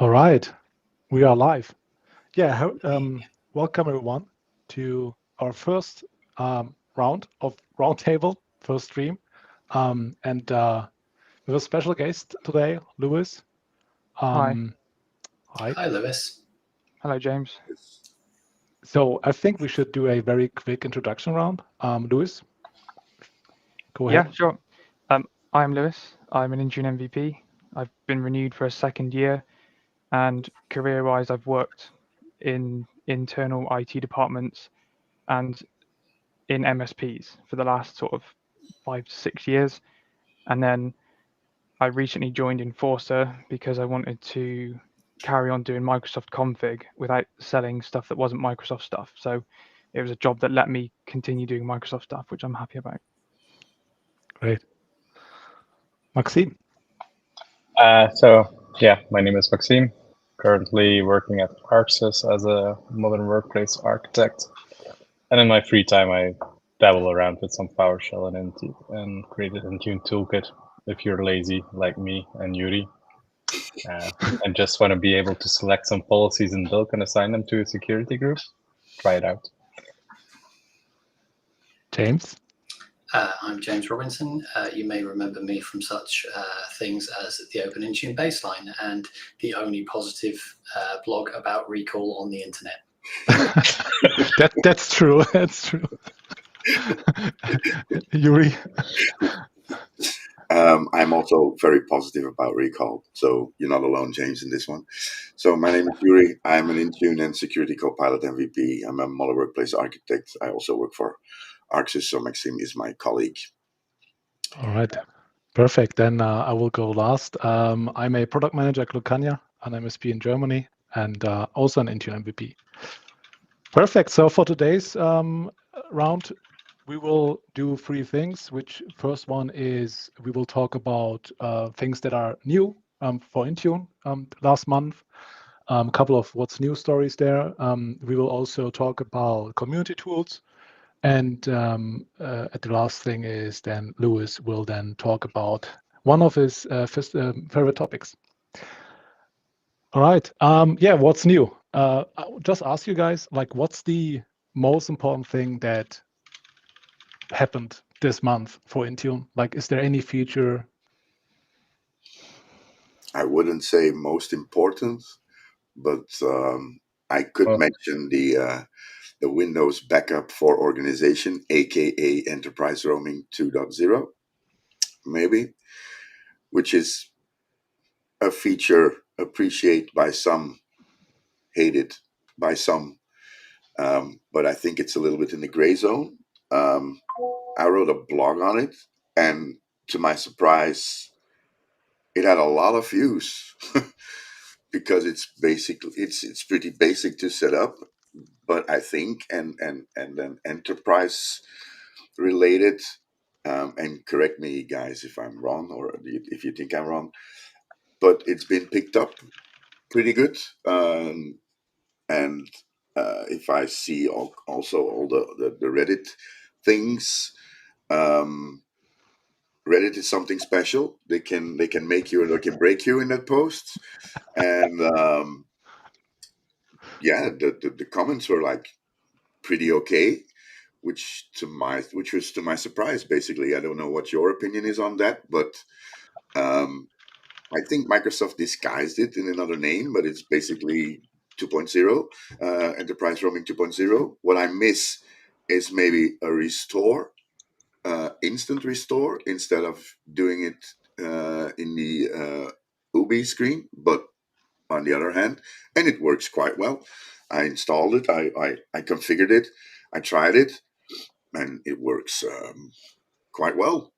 All right, we are live. Yeah, welcome everyone to our first round of Roundtable, first stream. And we have a special guest today, Lewis. Hi. Hi. Hi, Lewis. Hello, James. So I think we should do a very quick introduction round. Lewis, go ahead. Yeah, sure. I'm Lewis. I'm an Intune MVP. I've been renewed for a second year, and career-wise, I've worked in internal IT departments and in MSPs for the last sort of 5 to 6 years. And then I recently joined Enforcer because I wanted to carry on doing Microsoft config without selling stuff that wasn't Microsoft stuff. So it was a job that let me continue doing Microsoft stuff, which I'm happy about. Great. Maxime. My name is Maxime. Currently working at Arxis as a modern workplace architect. And in my free time, I dabble around with some PowerShell and created Intune toolkit if you're lazy like me and Yuri. And just want to be able to select some policies in bulk and assign them to a security group. Try it out. James. I'm James Robinson. You may remember me from such things as the Open Intune Baseline and the only positive blog about recall on the internet. That's true. That's true. Yuri. I'm also very positive about recall, so you're not alone, James, in this one. So my name is Yuri. I'm an Intune and Security Copilot MVP. I'm a modern workplace architect. I also work for Arxis, so Maxime is my colleague. All right, perfect. Then I will go last. I'm a product manager at Lucania, an MSP in Germany, and also an Intune MVP. Perfect. So for today's round, we will do 3 things. Which first one is we will talk about things that are new for Intune last month. A couple of what's new stories there. We will also talk about community tools. And at the last thing is then Lewis will then talk about one of his favorite topics. All right. Yeah, what's new? I'll just ask you guys, like, what's the most important thing that happened this month for Intune? Like, is there any feature? I wouldn't say most important, but I could mention the Windows backup for organization, aka Enterprise Roaming 2.0, maybe, which is a feature appreciated by some, hated by some, but I think it's a little bit in the gray zone. I wrote a blog on it, and to my surprise, it had a lot of views because it's pretty basic to set up. But I think and then enterprise related, and correct me guys if I'm wrong or if you think I'm wrong, but it's been picked up pretty good. And if I see also all the Reddit things, Reddit is something special. They can make you or they can break you in that post. And the comments were like pretty okay, which was to my surprise. Basically, I don't know what your opinion is on that, but I think Microsoft disguised it in another name, but it's basically 2.0, Enterprise Roaming 2.0. What I miss is maybe a restore, instant restore, instead of doing it in the Ubi screen. But on the other hand, and it works quite well. I installed it, I configured it, I tried it, and it works quite well.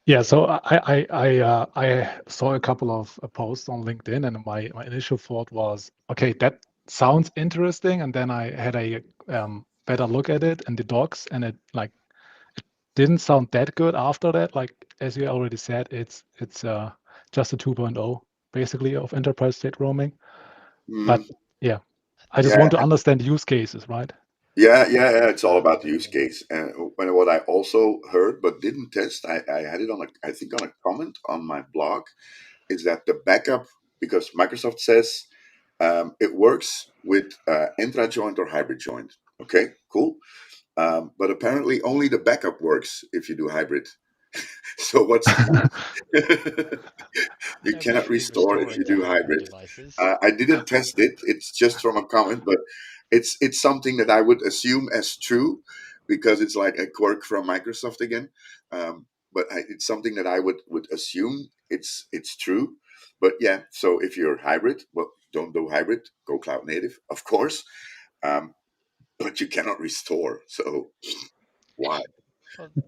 Yeah, so I saw a couple of posts on LinkedIn, and my initial thought was, okay, that sounds interesting, and then I had a better look at it and the docs, and it didn't sound that good after that. Like as you already said, it's just a 2.0 basically of enterprise state roaming. But yeah, I just want to understand use cases, right? Yeah, it's all about the use case. And what I also heard but didn't test, I had it on I think on a comment on my blog, is that the backup because Microsoft says it works with intra-joint or hybrid joint. Okay, cool. But apparently only the backup works if you do hybrid. So what's you Nobody cannot should be restore if you restoring to do hybrid hybrid. devices. I didn't test it. It's just from a comment, but it's something that I would assume as true because it's like a quirk from Microsoft again. But it's something that I would assume it's true. But yeah, so if you're hybrid, well, don't do hybrid. Go cloud native, of course. But you cannot restore. So why?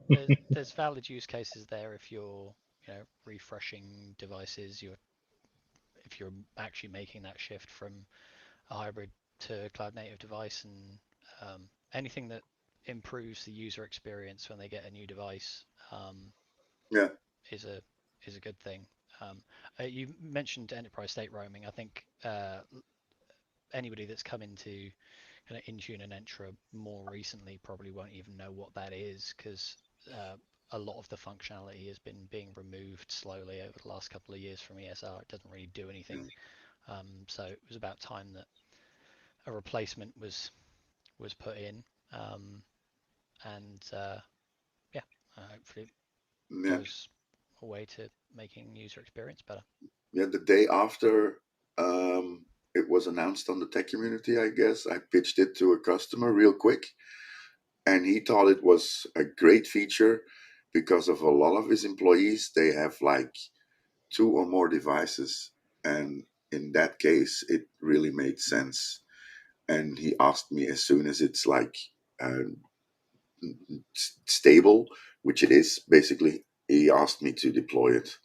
Well, there's valid use cases there if you're, refreshing devices. If you're actually making that shift from a hybrid to cloud native device, and anything that improves the user experience when they get a new device Yeah, is a good thing. You mentioned enterprise state roaming. I think anybody that's come into kind of Intune and Entra more recently probably won't even know what that is, because a lot of the functionality has been being removed slowly over the last couple of years from ESR. It doesn't really do anything. So it was about time that a replacement was put in, and yeah, hopefully it yeah, goes a way to making user experience better. yeah. The day after it was announced on the tech community, I guess I pitched it to a customer real quick, and he thought it was a great feature because of a lot of his employees. They have like 2 or more devices, and in that case, it really made sense. And he asked me as soon as it's like uh, stable, which it is basically. He asked me to deploy it.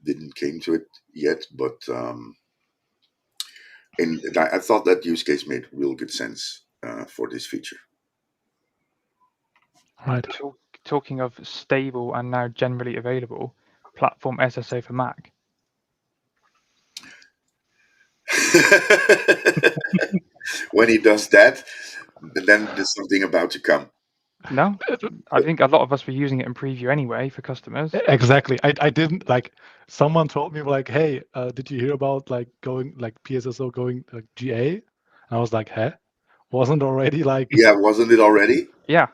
Didn't came to it yet, but and I thought that use case made real good sense for this feature. Right. Talking of stable and now generally available, platform SSO for Mac. When he does that, then there's something about to come. No, I think a lot of us were using it in preview anyway for customers. Exactly. I didn't like. Someone told me like, "Hey, did you hear about like going like PSSO going GA?" And I was like, "Huh? Wasn't already like Yeah, wasn't it already? Yeah.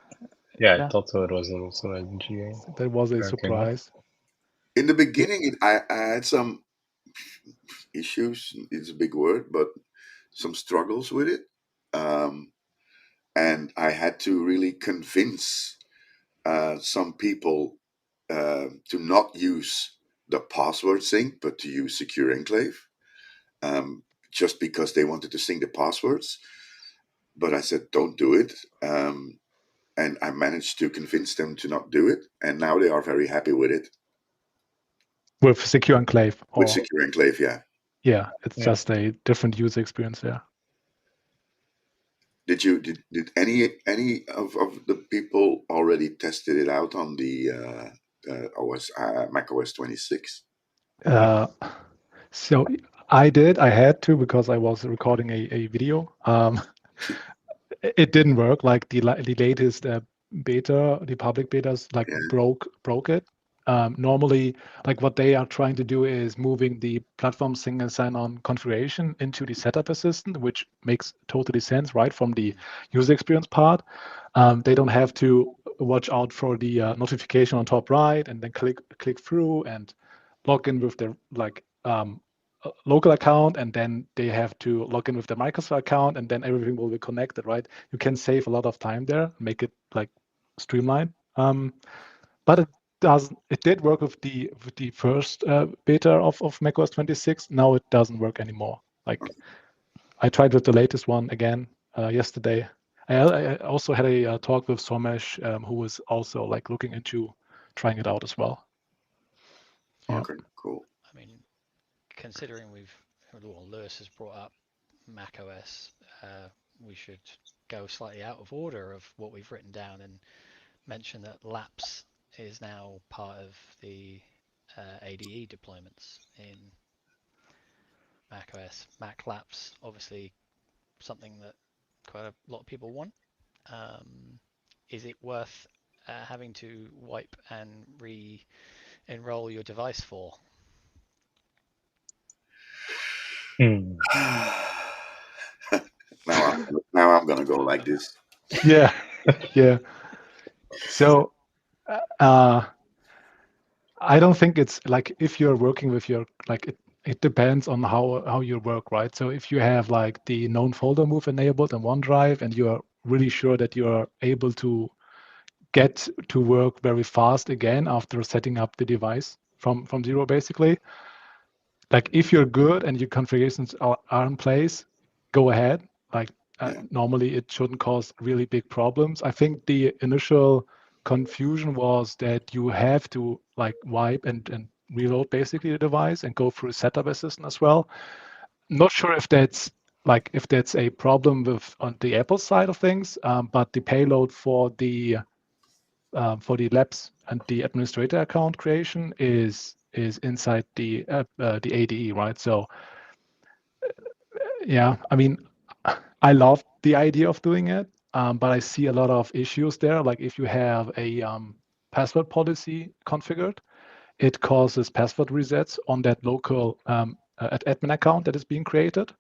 Yeah, Yeah. I thought so. It was also a GA. that was a Currently not. surprise." In the beginning, I had some issues. It's a big word, but some struggles with it. And I had to really convince some people to not use the password sync, but to use Secure Enclave, just because they wanted to sync the passwords. But I said, don't do it. And I managed to convince them to not do it. And now they are very happy with it. With Secure Enclave, With or Secure Enclave, yeah. yeah, it's Yeah. just a different user experience there. Did any of the people already tested it out on the Mac OS 26? So I did. I had to because I was recording a video. It didn't work. Like the latest beta, the public betas, like Yeah. broke it. Normally, like what they are trying to do is moving the platform single sign-on configuration into the setup assistant, which makes totally sense, right, from the user experience part. They don't have to watch out for the notification on top right and then click through and log in with their like local account, and then they have to log in with their Microsoft account, and then everything will be connected, right? You can save a lot of time there, make it like streamlined. But it did work with the first beta of macOS 26. Now it doesn't work anymore. Like I tried with the latest one again yesterday. I also had a talk with Somesh, who was also like looking into trying it out as well. Yeah. Okay, cool. I mean, considering Lewis has brought up Mac OS, we should go slightly out of order of what we've written down and mention that Laps is now part of the ADE deployments in Mac OS. Mac Laps, obviously something that quite a lot of people want. Is it worth having to wipe and re-enroll your device for? Hmm. Now I'm gonna go like this. Yeah, yeah. So I don't think it's like if you're working with your like it depends on how you work, right? So if you have like the known folder move enabled in OneDrive and you're really sure that you're able to get to work very fast again after setting up the device from zero, basically. Like if you're good and your configurations are in place, go ahead. Like Yeah. normally it shouldn't cause really big problems. I think the initial confusion was that you have to like wipe and reload basically the device and go through setup assistant as well. Not sure if that's a problem with on the Apple side of things, but the payload for the labs and the administrator account creation is inside the ADE, right? So yeah, I mean, I love the idea of doing it, but I see a lot of issues there. Like if you have a password policy configured, it causes password resets on that local admin account that is being created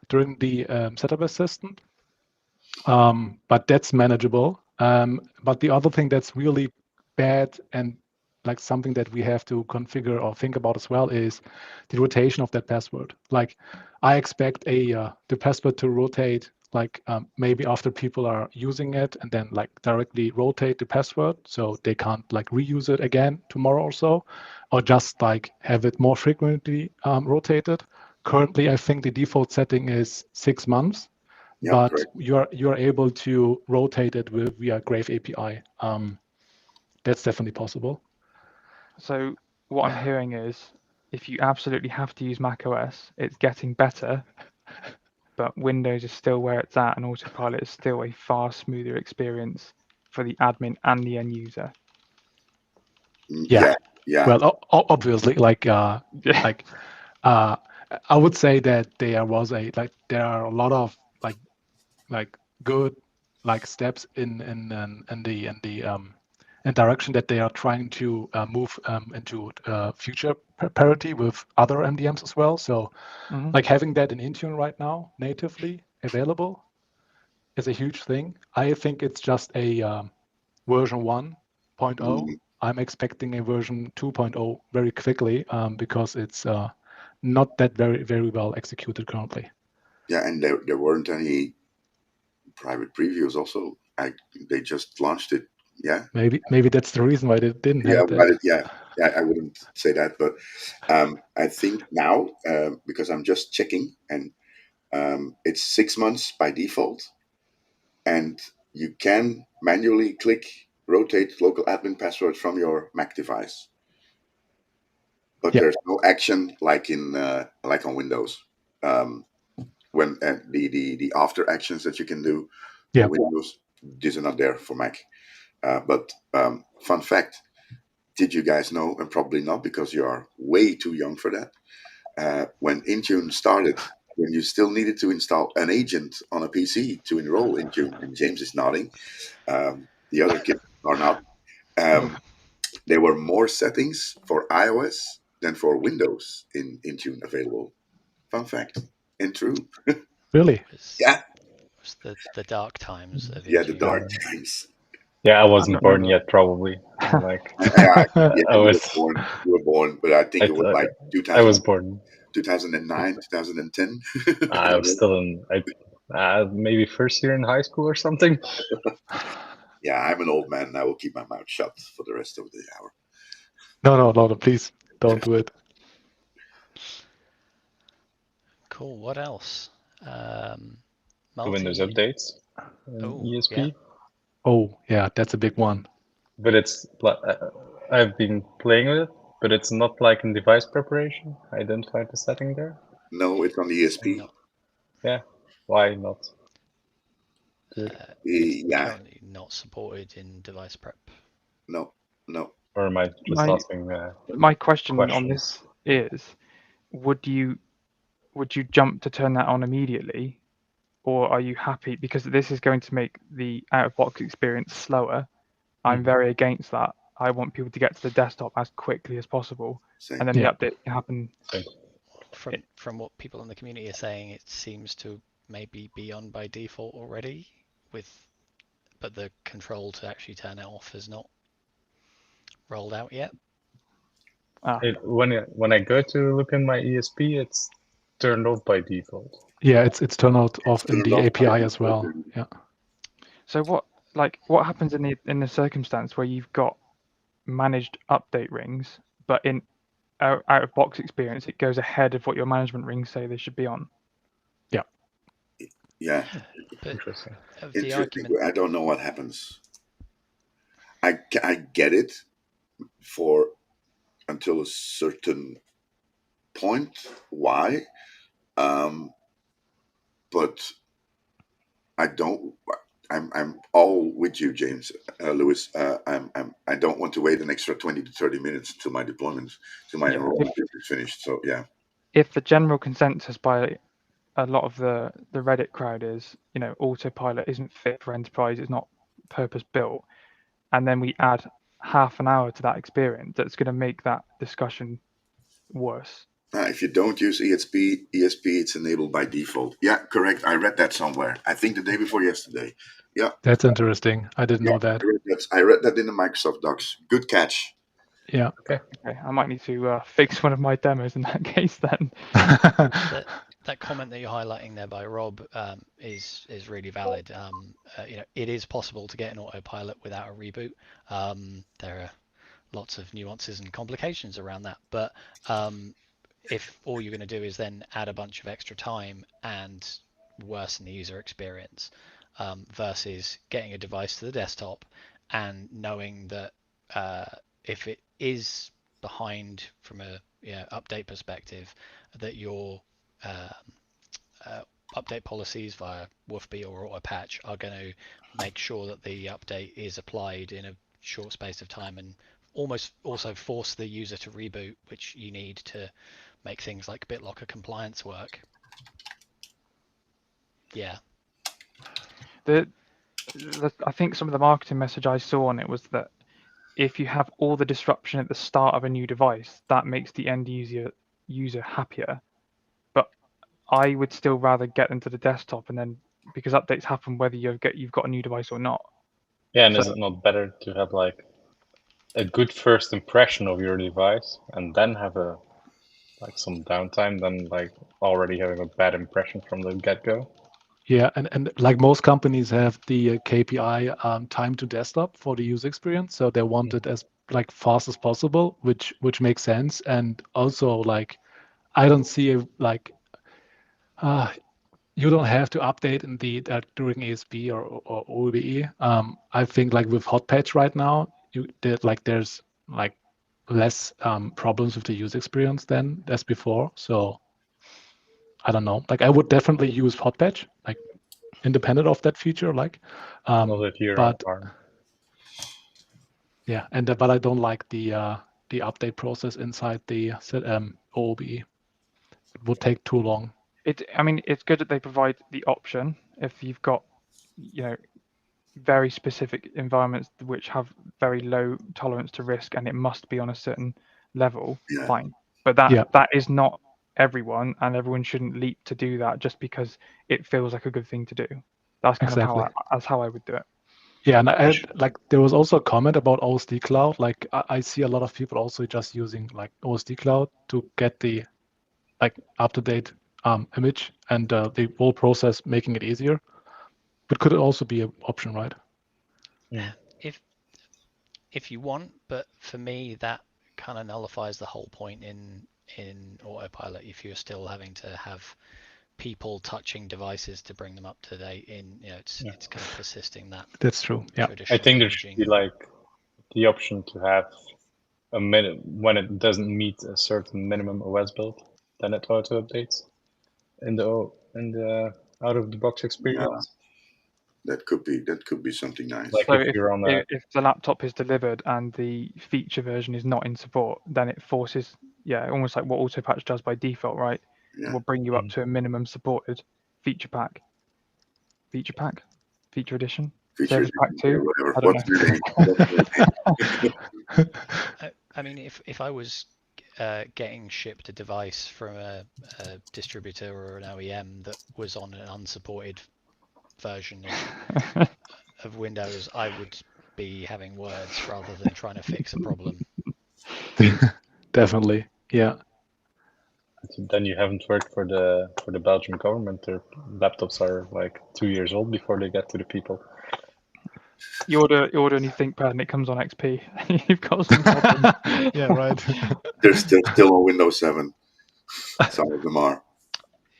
during the setup assistant. But that's manageable. But the other thing that's really bad and like something that we have to configure or think about as well is the rotation of that password. Like I expect the password to rotate like maybe after people are using it and then like directly rotate the password so they can't like reuse it again tomorrow or so, or just like have it more frequently rotated. Currently, I think the default setting is 6 months, Yeah, but correct. you're able to rotate it via Grave API. That's definitely possible. So what I'm hearing is, if you absolutely have to use macOS, it's getting better, but Windows is still where it's at, and Autopilot is still a far smoother experience for the admin and the end user. Yeah. Yeah. Well, obviously, like Yeah. uh, I would say that there are a lot of like good like steps in direction that they are trying to move into future parity with other MDMs as well. So Mhm. like having that in Intune right now natively available is a huge thing. I think it's just a version 1.0. Mm, I'm expecting a version 2.0 very quickly because it's not that very well executed currently. yeah, and there weren't any private previews. Also, they just launched it. Yeah, Maybe that's the reason why they didn't yeah, have but that. yeah, I wouldn't say that, but I think now because I'm just checking, and it's 6 months by default, and you can manually click rotate local admin password from your Mac device, but Yeah, there's no action like in like on Windows. Um, when the after actions that you can do yeah, for Windows, these are not there for Mac. But fun fact: did you guys know? And probably not because you are way too young for that. When Intune started, when you still needed to install an agent on a PC to enroll Intune, and James is nodding, the other kids are not. Um, there were more settings for iOS than for Windows in Intune available. Fun fact, and true. really. Was Yeah, was the dark times of yeah, the Intune. dark Yeah. times. Yeah, I I wasn't don't born remember. yet, probably. Like Yeah, yeah, I you was, were born. You were born, but I think I, it was like I 2000, was born. 2009, 2010. I was still in, maybe first year in high school or something. Yeah, I'm an old man and I will keep my mouth shut for the rest of the hour. No, please don't do it. Cool. What else? Um, The Windows multi. updates in Oh, yeah. ESP, Oh, yeah, that's a big one. but I've been playing with it, but it's not like in device preparation. I identified the setting there. No, it's on the ESP. Not. Yeah, why not? Do it? It's Yeah, currently not supported in device prep. no, no. Or am I just My asking my question on questions? this is, would you jump to turn that on immediately, or are you happy because this is going to make the out-of-box experience slower? I'm very against that. I want people to get to the desktop as quickly as possible, Same. and then the Yeah. update can happen. Same. from what people in the community are saying, it seems to maybe be on by default already, but the control to actually turn it off is not rolled out yet. When I go to look in my ESP, it's turned off by default. Yeah, it's turned off in the API as well. Yeah. So what happens in the circumstance where you've got managed update rings, but in out of box experience, it goes ahead of what your management rings say they should be on? Yeah. But Interesting. of the Interesting. argument, I don't know what happens. I get it until a certain point. Why? But I don't. I'm all with you, James, Lewis. I don't want to wait an extra 20 to 30 minutes to my deployment, to my enrollment is finished. So yeah. If the general consensus by a lot of the Reddit crowd is, autopilot isn't fit for enterprise, it's not purpose built, and then we add half an hour to that experience, that's going to make that discussion worse. If you don't use ESP, it's enabled by default. Yeah, correct. I read that somewhere. I think the day before yesterday. Yeah. That's interesting. I didn't know that. I read that in the Microsoft docs. Good catch. Yeah. Okay. I might need to fix one of my demos in that case then. That comment that you're highlighting there by Rob is really valid. It is possible to get an autopilot without a reboot. There are lots of nuances and complications around that, but if all you're going to do is then add a bunch of extra time and worsen the user experience versus getting a device to the desktop and knowing that if it is behind from a update perspective, that your update policies via WFB or AutoPatch are going to make sure that the update is applied in a short space of time and almost also force the user to reboot, which you need to make things like BitLocker compliance work. Yeah. I think some of the marketing message I saw on it was that if you have all the disruption at the start of a new device, that makes the end user happier. But I would still rather get them to the desktop, and then because updates happen whether you've got a new device or not. Yeah, and is it not better to have like a good first impression of your device and then have some downtime than like already having a bad impression from the get-go? Yeah, and like most companies have the KPI time to desktop for the user experience, so they want it as like fast as possible, which makes sense. And also like I don't see you don't have to update in during ASB or OBE. I think like with hot patch right now, there's like less problems with the user experience than as before. So I don't know. Like I would definitely use hot patch, like independent of that feature, like. But yeah, but I don't like the update process inside the OBE. It would take too long. It's good that they provide the option if you've got, very specific environments which have very low tolerance to risk and it must be on a certain level. Fine, but that is not everyone, and everyone shouldn't leap to do that just because it feels like a good thing to do. That's kind of how I would do it. Yeah, and there was also a comment about OSD Cloud. Like I see a lot of people also just using like OSD Cloud to get the like up-to-date image and the whole process, making it easier. But could it also be an option, right? Yeah. If you want, but for me that kind of nullifies the whole point in autopilot if you're still having to have people touching devices to bring them up to date it's kind of persisting that. That's true. Yeah. I think there should be like the option to have a minute when it doesn't meet a certain minimum OS build, then it auto updates in the out of the box experience. That could be something nice. Like so if the laptop is delivered and the feature version is not in support, then it forces, almost like what AutoPatch does by default, right? Yeah. It will bring you up to a minimum supported feature edition, service pack 2. Whatever. What's your name? I mean, if I was getting shipped a device from a distributor or an OEM that was on an unsupported version of Windows, I would be having words rather than trying to fix a problem. Definitely. Yeah. Then you haven't worked for the Belgian government. Their laptops are like 2 years old before they get to the people. You order a new ThinkPad and it comes on XP. You've got some problems. Yeah, right. They're still on Windows 7. Some of them are.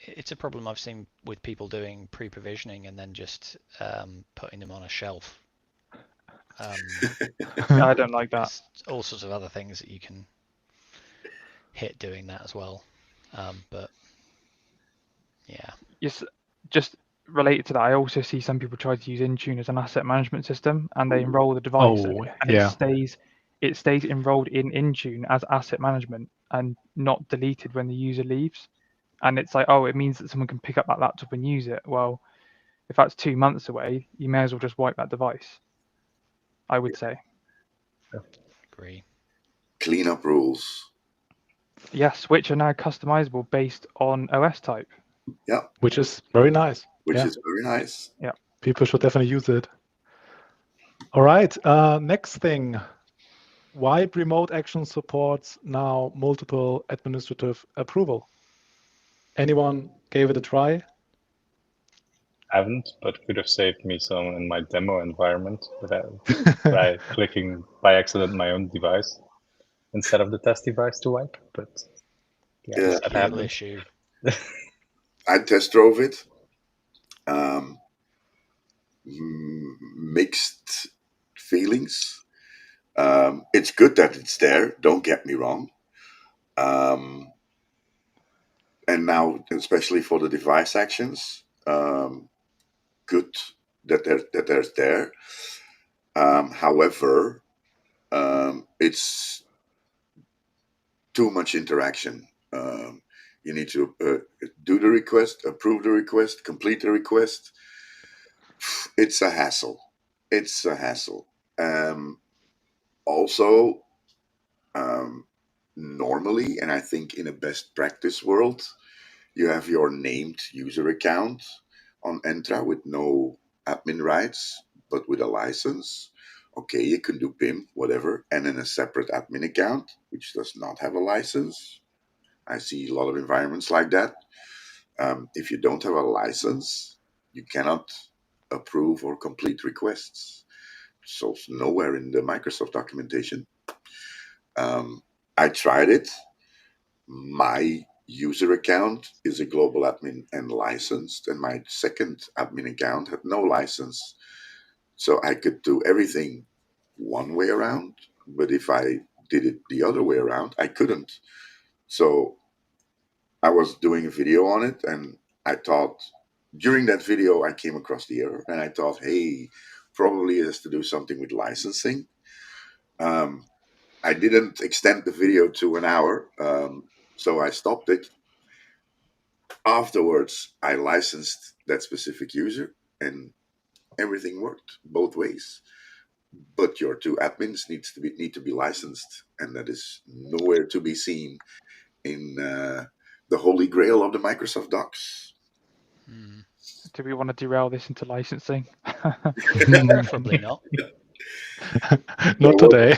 It's a problem I've seen with people doing pre-provisioning and then just putting them on a shelf. Yeah, I don't like that. There's all sorts of other things that you can hit doing that as well. But yeah. Yes, just related to that, I also see some people try to use Intune as an asset management system, and they enroll the device, Oh, and yeah. it stays enrolled in Intune as asset management and not deleted when the user leaves. And it's like, oh, it means that someone can pick up that laptop and use it. Well, if that's 2 months away, you may as well just wipe that device, I would say. Agree. Cleanup rules. Yes, which are now customizable based on OS type. Yeah. Which is very nice. Which Yeah. is very nice. Yeah. People should definitely use it. All right. Next thing. Wipe remote action supports now multiple administrative approval. Anyone gave it a try? Haven't, but could have saved me some in my demo environment by clicking by accident my own device instead of the test device to wipe. But yeah, Yeah. that Real happened. issue. I test drove it. Mixed feelings. It's good that it's there. Don't get me wrong. And now, especially for the device actions, good that there's there. However, it's too much interaction. You need to do the request, approve the request, complete the request. It's a hassle. It's a hassle. Also, normally, and I think in a best practice world, you have your named user account on Entra with no admin rights, but with a license. Okay, you can do PIM, whatever, and then a separate admin account, which does not have a license. I see a lot of environments like that. If you don't have a license, you cannot approve or complete requests. So it's nowhere in the Microsoft documentation. I tried it. My user account is a global admin and licensed, and my second admin account had no license. So I could do everything one way around, but if I did it the other way around, I couldn't. So I was doing a video on it, and I thought during that video I came across the error, and I thought, hey, probably it has to do something with licensing. I didn't extend the video to an hour, so I stopped it. Afterwards, I licensed that specific user, and everything worked both ways. But your two admins need to be licensed, and that is nowhere to be seen in the holy grail of the Microsoft Docs. Do we want to derail this into licensing? Preferably not. Not today.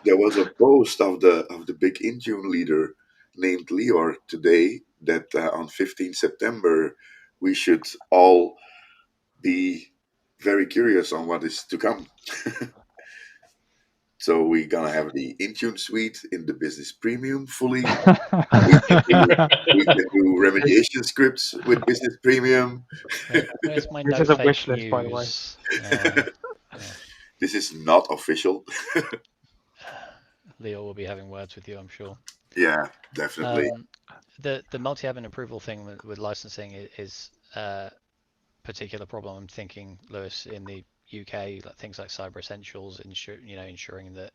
There was a post of the big Intune leader named Lior today that on 15 September we should all be very curious on what is to come. So we're gonna have the Intune suite in the business premium fully. We can do remediation scripts with business premium. Where's my This no is a fake wish list, by the way. news? This is not official. Leo will be having words with you, I'm sure. Yeah, definitely. The multi-admin approval thing with licensing is a particular problem. I'm thinking, Lewis, in the UK, like things like Cyber Essentials, ensuring that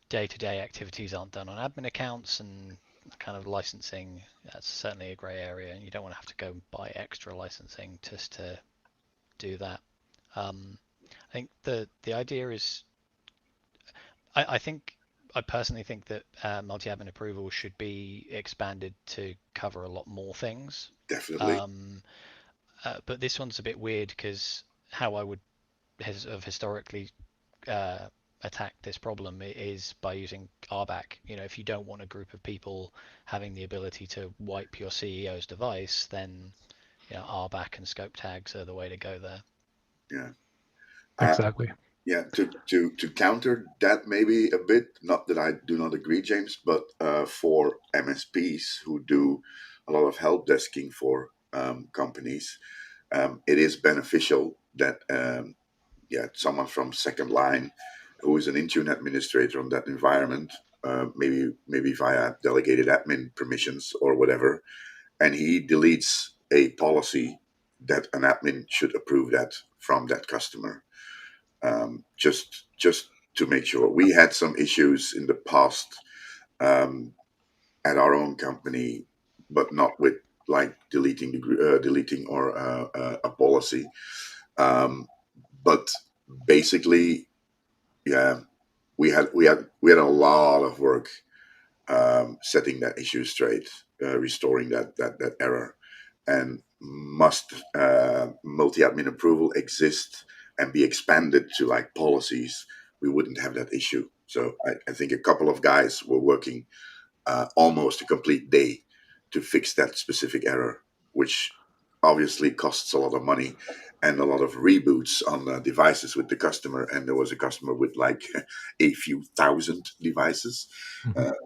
day-to-day activities aren't done on admin accounts and kind of licensing. That's certainly a grey area, and you don't want to have to go and buy extra licensing just to do that. I think the idea is, I think I personally think that multi-admin approval should be expanded to cover a lot more things. Definitely. But this one's a bit weird because how I would have historically attacked this problem is by using RBAC. If you don't want a group of people having the ability to wipe your CEO's device, then RBAC and scope tags are the way to go there. Yeah. Exactly. Yeah, to counter that maybe a bit, not that I do not agree, James, but for MSPs who do a lot of help desking for companies, it is beneficial that someone from second line who is an Intune administrator on that environment, maybe via delegated admin permissions or whatever, and he deletes a policy that an admin should approve that from that customer. Just to make sure. We had some issues in the past at our own company, but not with like deleting a policy. But basically, yeah, we had a lot of work setting that issue straight, restoring that error, and must multi-admin approval exist and be expanded to like policies, we wouldn't have that issue. So I think a couple of guys were working almost a complete day to fix that specific error, which obviously costs a lot of money and a lot of reboots on devices with the customer. And there was a customer with like a few thousand devices,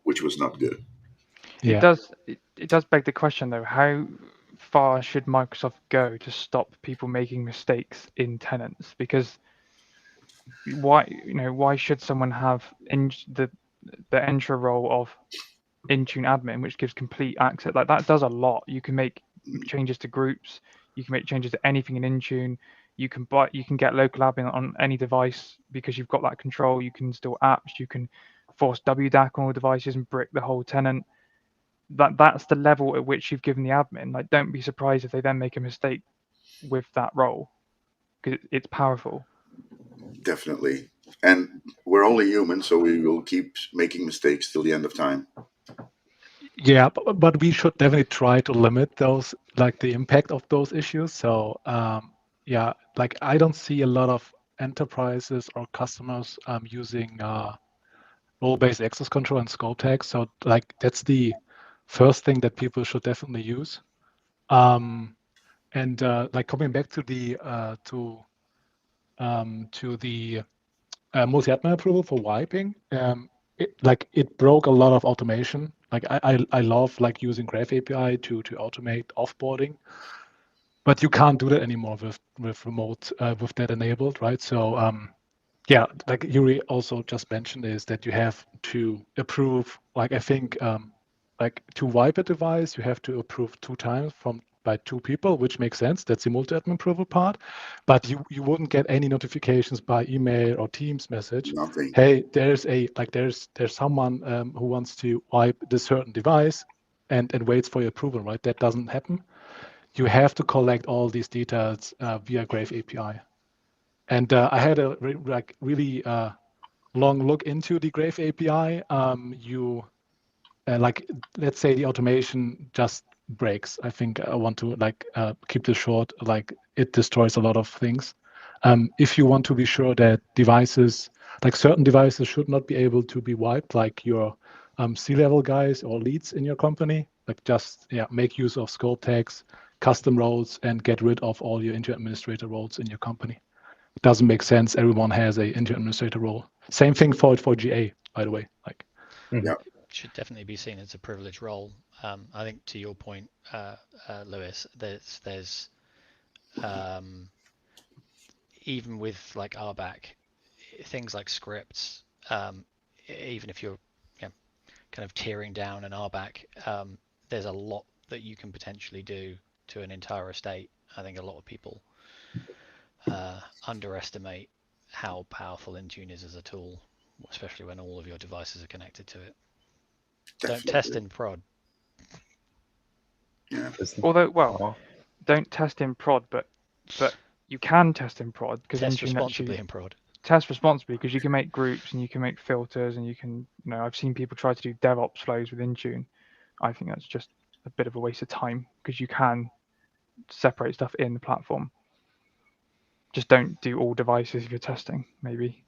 which was not good. It does beg the question though, how far should Microsoft go to stop people making mistakes in tenants? Because why should someone have the entry role of Intune admin, which gives complete access? Like that does a lot. You can make changes to groups, you can make changes to anything in Intune. You can get local admin on any device because you've got that control. You can install apps. You can force WDAC on all devices and brick the whole tenant. That's the level at which you've given the admin. Like, don't be surprised if they then make a mistake with that role, because it's powerful. Definitely. And we're only human, so we will keep making mistakes till the end of time. Yeah, but we should definitely try to limit those, like the impact of those issues. So like I don't see a lot of enterprises or customers using role-based access control and scope tags. So like that's the first thing that people should definitely use. And like coming back to the multi-admin approval for wiping, it broke a lot of automation. Like I love like using Graph API to automate offboarding, but you can't do that anymore with remote with that enabled, right? So like Yuri also just mentioned, is that you have to approve, like I think like to wipe a device, you have to approve 2 times by 2 people, which makes sense. That's the multi-admin approval part. But you wouldn't get any notifications by email or Teams message. Nothing. Hey, there's someone who wants to wipe this certain device and waits for your approval, right? That doesn't happen. You have to collect all these details via Graph API. And I had a really long look into the Graph API. Like, let's say the automation just breaks. I think I want to keep this short. Like, it destroys a lot of things. If you want to be sure that devices, like certain devices, should not be able to be wiped, like your C-level guys or leads in your company, like just make use of scope tags, custom roles, and get rid of all your Intune administrator roles in your company. It doesn't make sense. Everyone has a Intune administrator role. Same thing for GA, by the way. Like, Yeah. Should definitely be seen as a privileged role. I think to your point, Lewis, there's even with like RBAC, things like scripts, even if you're kind of tearing down an RBAC, there's a lot that you can potentially do to an entire estate. I think a lot of people underestimate how powerful Intune is as a tool, especially when all of your devices are connected to it. Definitely. Don't test in prod. Yeah. Although, don't test in prod, but you can test in prod because Test Intune responsibly in prod. test responsibly, because you can make groups and you can make filters and you can, I've seen people try to do DevOps flows with Intune. I think that's just a bit of a waste of time, because you can separate stuff in the platform. Just don't do all devices if you're testing, maybe.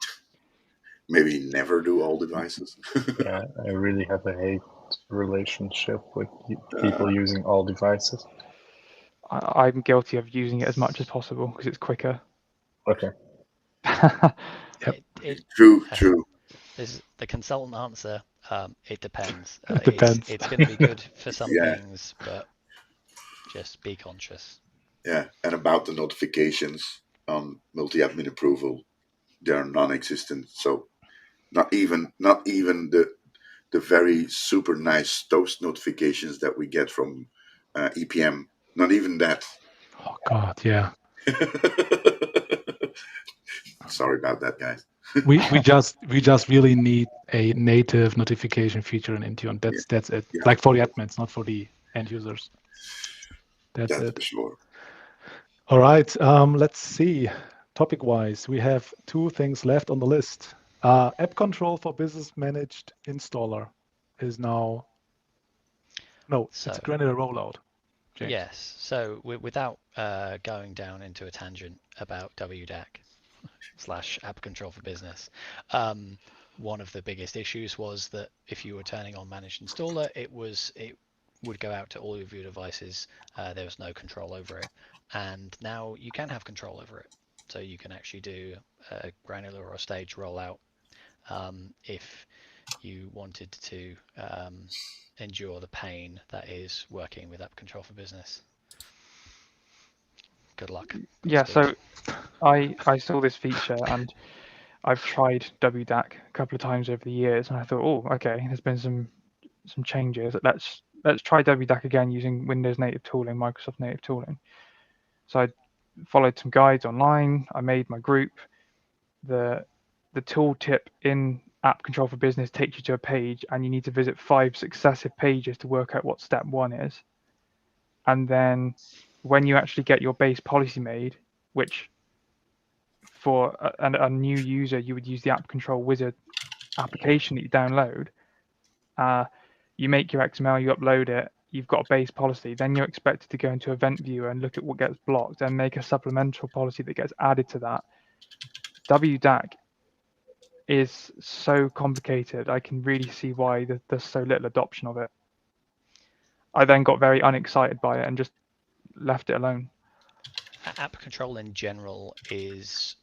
Maybe never do all devices. Yeah, I really have a hate relationship with people using all devices. I'm guilty of using it as much as possible because it's quicker. Okay. True. This is the consultant answer. It depends. It depends. It's going to be good for some Yeah. things, but just be conscious. Yeah, and about the notifications on multi-admin approval, they are non-existent. So not even the very super nice toast notifications that we get from EPM. Not even that. Oh God, yeah. Sorry about that, guys. we just really need a native notification feature in Intune. That's it. Yeah. Like for the admins, not for the end users. That's it. For sure. All right. Let's see. Topic-wise, we have two things left on the list. App control for business managed installer is now. No, it's a granular rollout. James. Yes. So without going down into a tangent about WDAC / app control for business, one of the biggest issues was that if you were turning on managed installer, it would go out to all of your devices. There was no control over it, and now you can have control over it. So you can actually do a granular or a stage rollout if you wanted to endure the pain that is working with app control for business. Good luck. Yeah, so I saw this feature and I've tried WDAC a couple of times over the years, and I thought, oh, okay, there's been some changes. Let's try WDAC again using Windows native tooling, Microsoft native tooling. So I followed some guides online. I made my group. The tooltip in App Control for Business takes you to a page, and you need to visit 5 successive pages to work out what step 1 is. And then when you actually get your base policy made, which for a new user, you would use the App Control Wizard application that you download. You make your XML, you upload it, you've got a base policy. Then you're expected to go into Event Viewer and look at what gets blocked and make a supplemental policy that gets added to that. WDAC is so complicated. I can really see why there's so little adoption of it. I then got very unexcited by it and just left it alone. App control in general is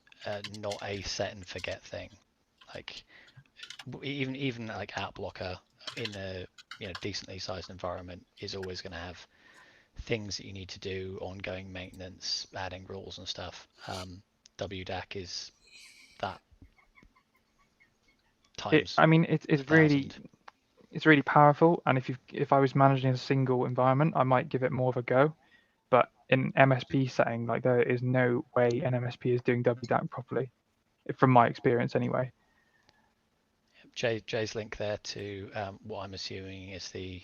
not a set and forget thing. Like even like app blocker in a decently sized environment is always going to have things that you need to do, ongoing maintenance, adding rules and stuff. WDAC is that times. It's really powerful, and if I was managing a single environment, I might give it more of a go. But in MSP setting, like, there is no way an MSP is doing WDAC properly, from my experience anyway. Jay's link there to what I'm assuming is the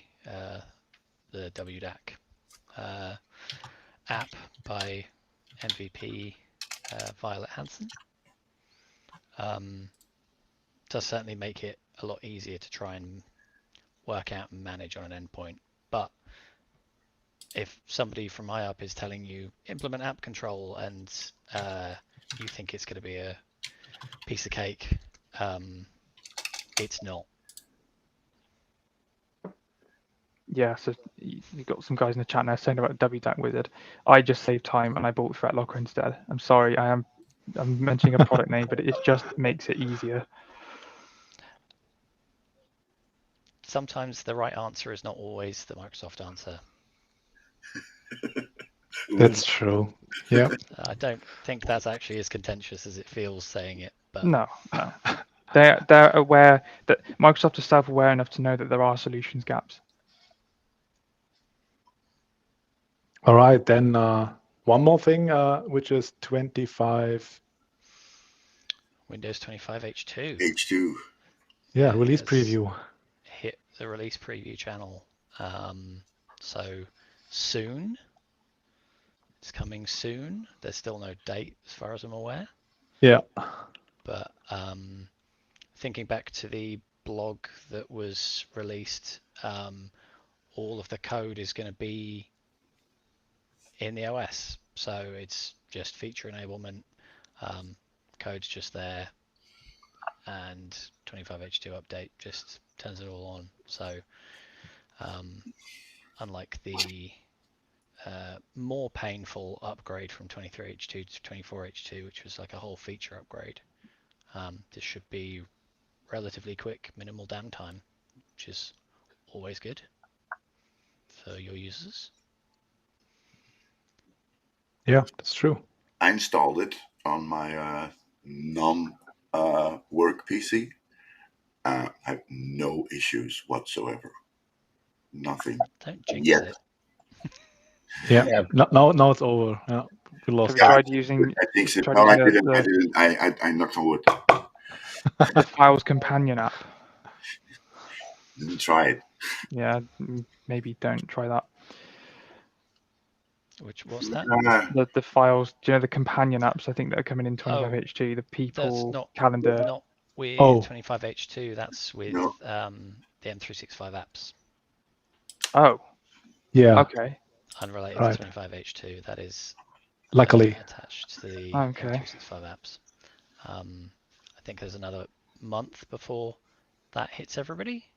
WDAC app by MVP Violet Hansen. Does certainly make it a lot easier to try and work out and manage on an endpoint. But if somebody from IUP is telling you implement app control and you think it's going to be a piece of cake, it's not. Yeah, so you've got some guys in the chat now saying about WDAC Wizard. I just saved time and I bought ThreatLocker instead. I'm sorry, I'm mentioning a product name, but it just makes it easier. Sometimes the right answer is not always the Microsoft answer. That's true. Yeah. I don't think that's actually as contentious as it feels saying it. But no. They're aware that Microsoft is self-aware enough to know that there are solutions gaps. All right, then one more thing, which is 25. Windows 25 H2. H2. Yeah, release preview. Hit the release preview channel. So soon. It's coming soon. There's still no date as far as I'm aware. Yeah. But thinking back to the blog that was released, all of the code is going to be in the OS. So it's just feature enablement, code's just there, and 25H2 update just turns it all on. So unlike the more painful upgrade from 23H2 to 24H2, which was like a whole feature upgrade, this should be relatively quick, minimal downtime, which is always good for your users. Yeah, that's true. I installed it on my non-work PC. I have no issues whatsoever. Nothing. Don't jinx Yet. it. Yeah. Yeah. Now it's over. Yeah, we Have lost. you tried using I think so. tried No, I using didn't. I knocked on wood. the Files companion app? Didn't try it. Yeah, maybe don't try that. What's that? The Files, do you know the companion apps? I think that are coming in 25H2. The That's people not calendar. not with Oh. 25H2. That's with No. the M365 apps. Oh, Yeah. okay. Unrelated Right. to 25H2. That is Luckily. attached to the Okay. M365 apps. I think there's another month before that hits everybody.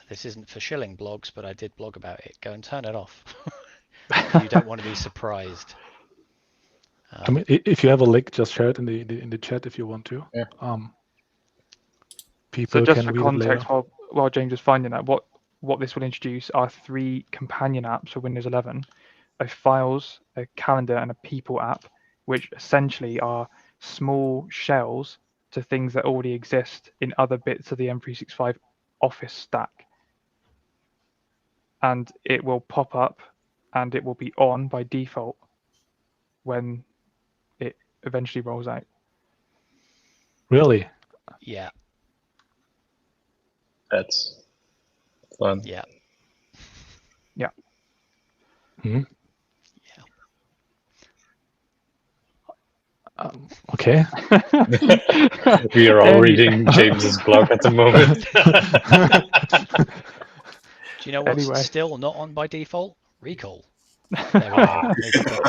This isn't for shilling blogs, but I did blog about it. Go and turn it off. You don't want to be surprised. I mean, if you have a link, just share it in the chat if you want to. Yeah. People So just can for read it context, later. while James is finding that, what this will introduce are 3 companion apps for Windows 11: a Files, a Calendar, and a People app, which essentially are small shells to things that already exist in other bits of the M365 Office stack. And it will pop up and it will be on by default when it eventually rolls out. Really? Yeah. That's fun. Yeah. Yeah. Hmm. Yeah. Okay. We are all reading James's blog at the moment. Do you know what's Anyway. still not on by default? Recall. There we go. Make a good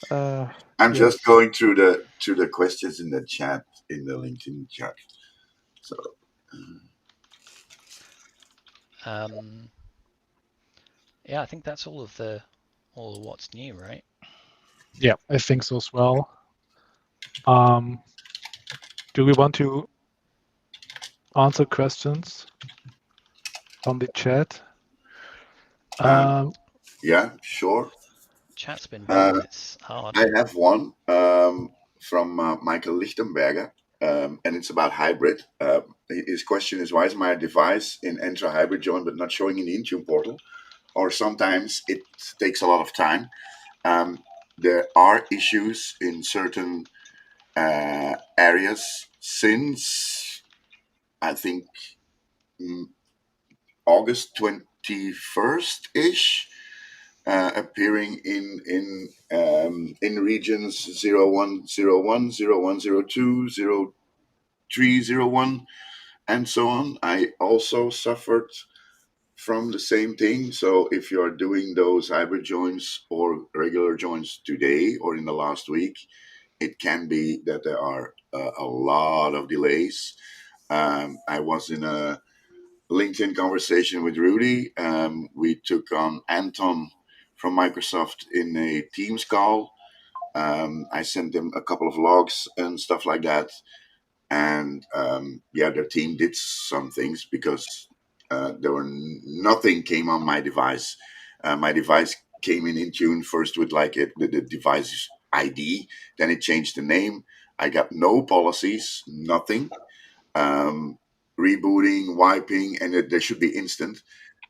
thing. I'm Yes. just going through the questions in the chat, in the LinkedIn chat. So Yeah, I think that's all of what's new, right? Yeah, I think so as well. Do we want to answer questions from the chat? yeah, sure. Chat's been buzzing. It's hard. I have one from Michael Lichtenberger, and it's about hybrid. His question is, why is my device in Entra Hybrid Join but not showing in the Intune portal? Or sometimes it takes a lot of time. There are issues in certain areas since, I think, August 21st-ish. Appearing in regions 0101, 0102, 0301, and so on. I also suffered from the same thing. So if you are doing those hybrid joins or regular joins today or in the last week, it can be that there are a lot of delays. I was in a LinkedIn conversation with Rudy. We took on Anton from Microsoft in a Teams call. I sent them a couple of logs and stuff like that. And their team did some things because nothing came on my device. My device came in Intune first with the device ID. Then it changed the name. I got no policies, nothing. Rebooting, wiping, and there should be instant.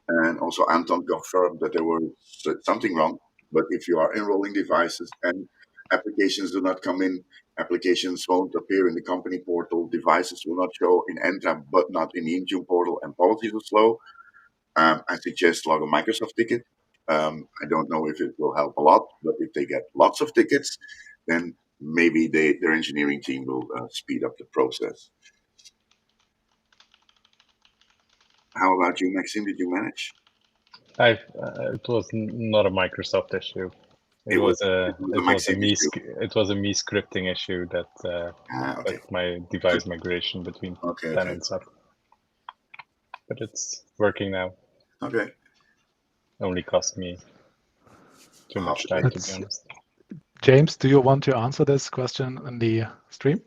And also Anton confirmed that there was something wrong. But if you are enrolling devices and applications do not come in, applications won't appear in the company portal, devices will not show in Entra but not in the Intune portal, and policies are slow, I suggest log a Microsoft ticket. I don't know if it will help a lot, but if they get lots of tickets, then maybe their engineering team will speed up the process. How about you, Maxime? Did you manage? It was not a Microsoft issue. It was a Maxime issue. It was a me scripting issue that Okay. that my device migration between tenants up. But it's working now. Okay. Only cost me too much time, to be honest. James, do you want to answer this question in the stream?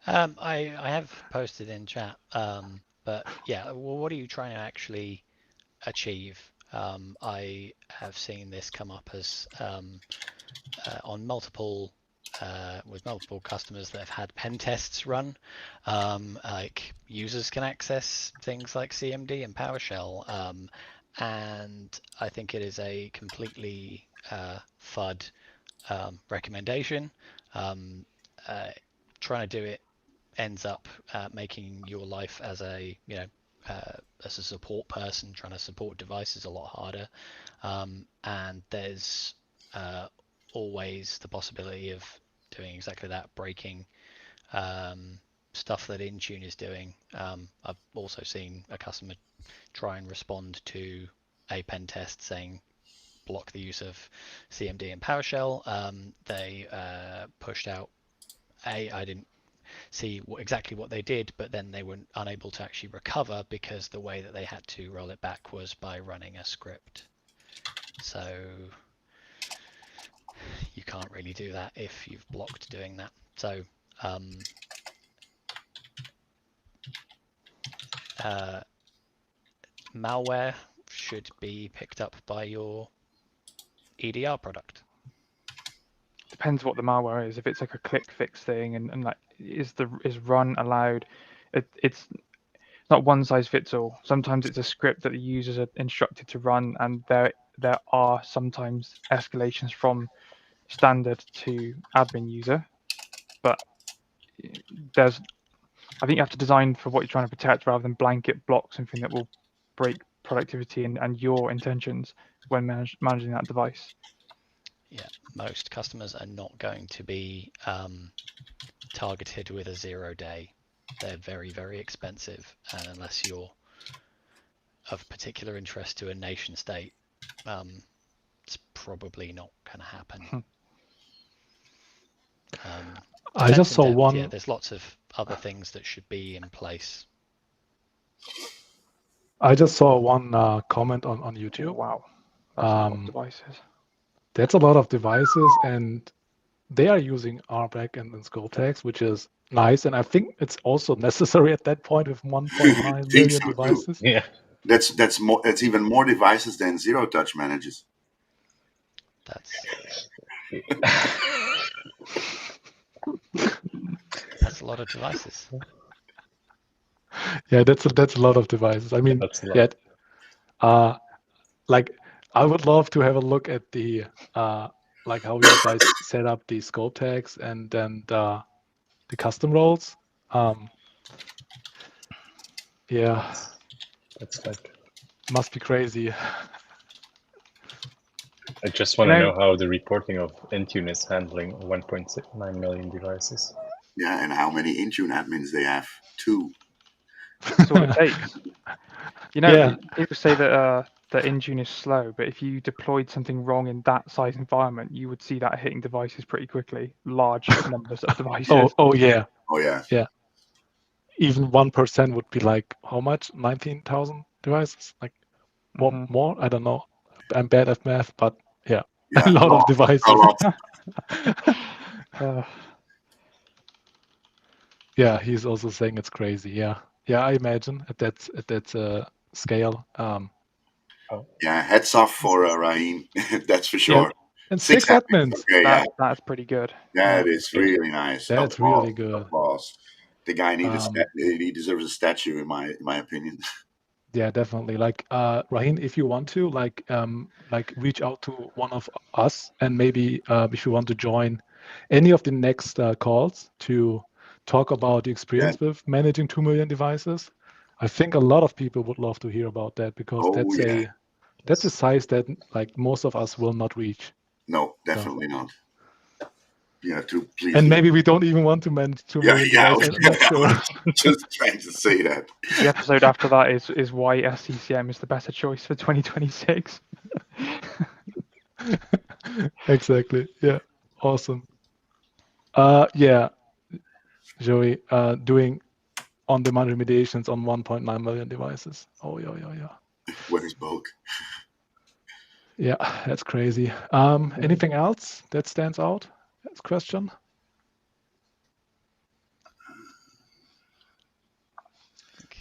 I have posted in chat, but yeah, well, what are you trying to actually achieve? I have seen this come up as on multiple with multiple customers that have had pen tests run. Like users can access things like CMD and PowerShell, and I think it is a completely FUD recommendation. Trying to do it ends up making your life as a as a support person trying to support devices a lot harder, and there's always the possibility of doing exactly that, breaking stuff that Intune is doing. I've also seen a customer try and respond to a pen test saying block the use of CMD and PowerShell. They pushed out I didn't see exactly what they did, but then they were unable to actually recover because the way that they had to roll it back was by running a script. So you can't really do that if you've blocked doing that. So malware should be picked up by your EDR product. Depends what the malware is. If it's like a click fix thing, and like is run allowed? It's not one size fits all. Sometimes it's a script that the users are instructed to run, and there are sometimes escalations from standard to admin user. But I think you have to design for what you're trying to protect rather than blanket block something that will break productivity and your intentions when managing that device. Yeah, most customers are not going to be targeted with a 0 day. They're very, very expensive, and unless you're of particular interest to a nation state, it's probably not going to happen. I just saw one. Yeah, there's lots of other things that should be in place. I just saw one comment on YouTube. Wow, that's a lot of devices. That's a lot of devices, and they are using RBAC and scope tags, which is nice. And I think it's also necessary at that point with 1.9 million devices. Too. Yeah, that's more. It's even more devices than Zero Touch manages. That's a lot of devices. Yeah, that's a lot of devices. I mean, like I would love to have a look at the like how you guys set up the scope tags and then the custom roles. Yeah, that's like must be crazy. I just want to know how the reporting of Intune is handling 1.9 million devices. Yeah, and how many Intune admins they have? 2. That's all it takes. People say that that Intune is slow, but if you deployed something wrong in that size environment, you would see that hitting devices pretty quickly. Large numbers of devices. Oh yeah. Yeah. Even 1% would be like how much? 19,000 devices? Like more? I don't know. I'm bad at math, but yeah a lot of devices. Yeah, he's also saying it's crazy. Yeah, I imagine at that scale. Yeah, heads off for Rahim. That's for sure. Yeah. And 6 admins. Okay, that's pretty good. That is really nice. That's really good. Applause. The guy he deserves a statue in my opinion. Yeah, definitely. Like Rahim, if you want to, like reach out to one of us, and maybe if you want to join any of the next calls to talk about the experience with managing 2 million devices. I think a lot of people would love to hear about that because that's a size that like most of us will not reach. No, definitely not. Yeah, to please. And maybe we don't even want to manage 2 million devices. I'm not sure. I was just trying to say that. The episode after that is why SCCM is the better choice for 2026. Exactly. Yeah. Awesome. Yeah, Joey, doing on-demand remediations on 1.9 million devices. Oh, yeah. What is bulk? Yeah, that's crazy. Anything else that stands out as question? I think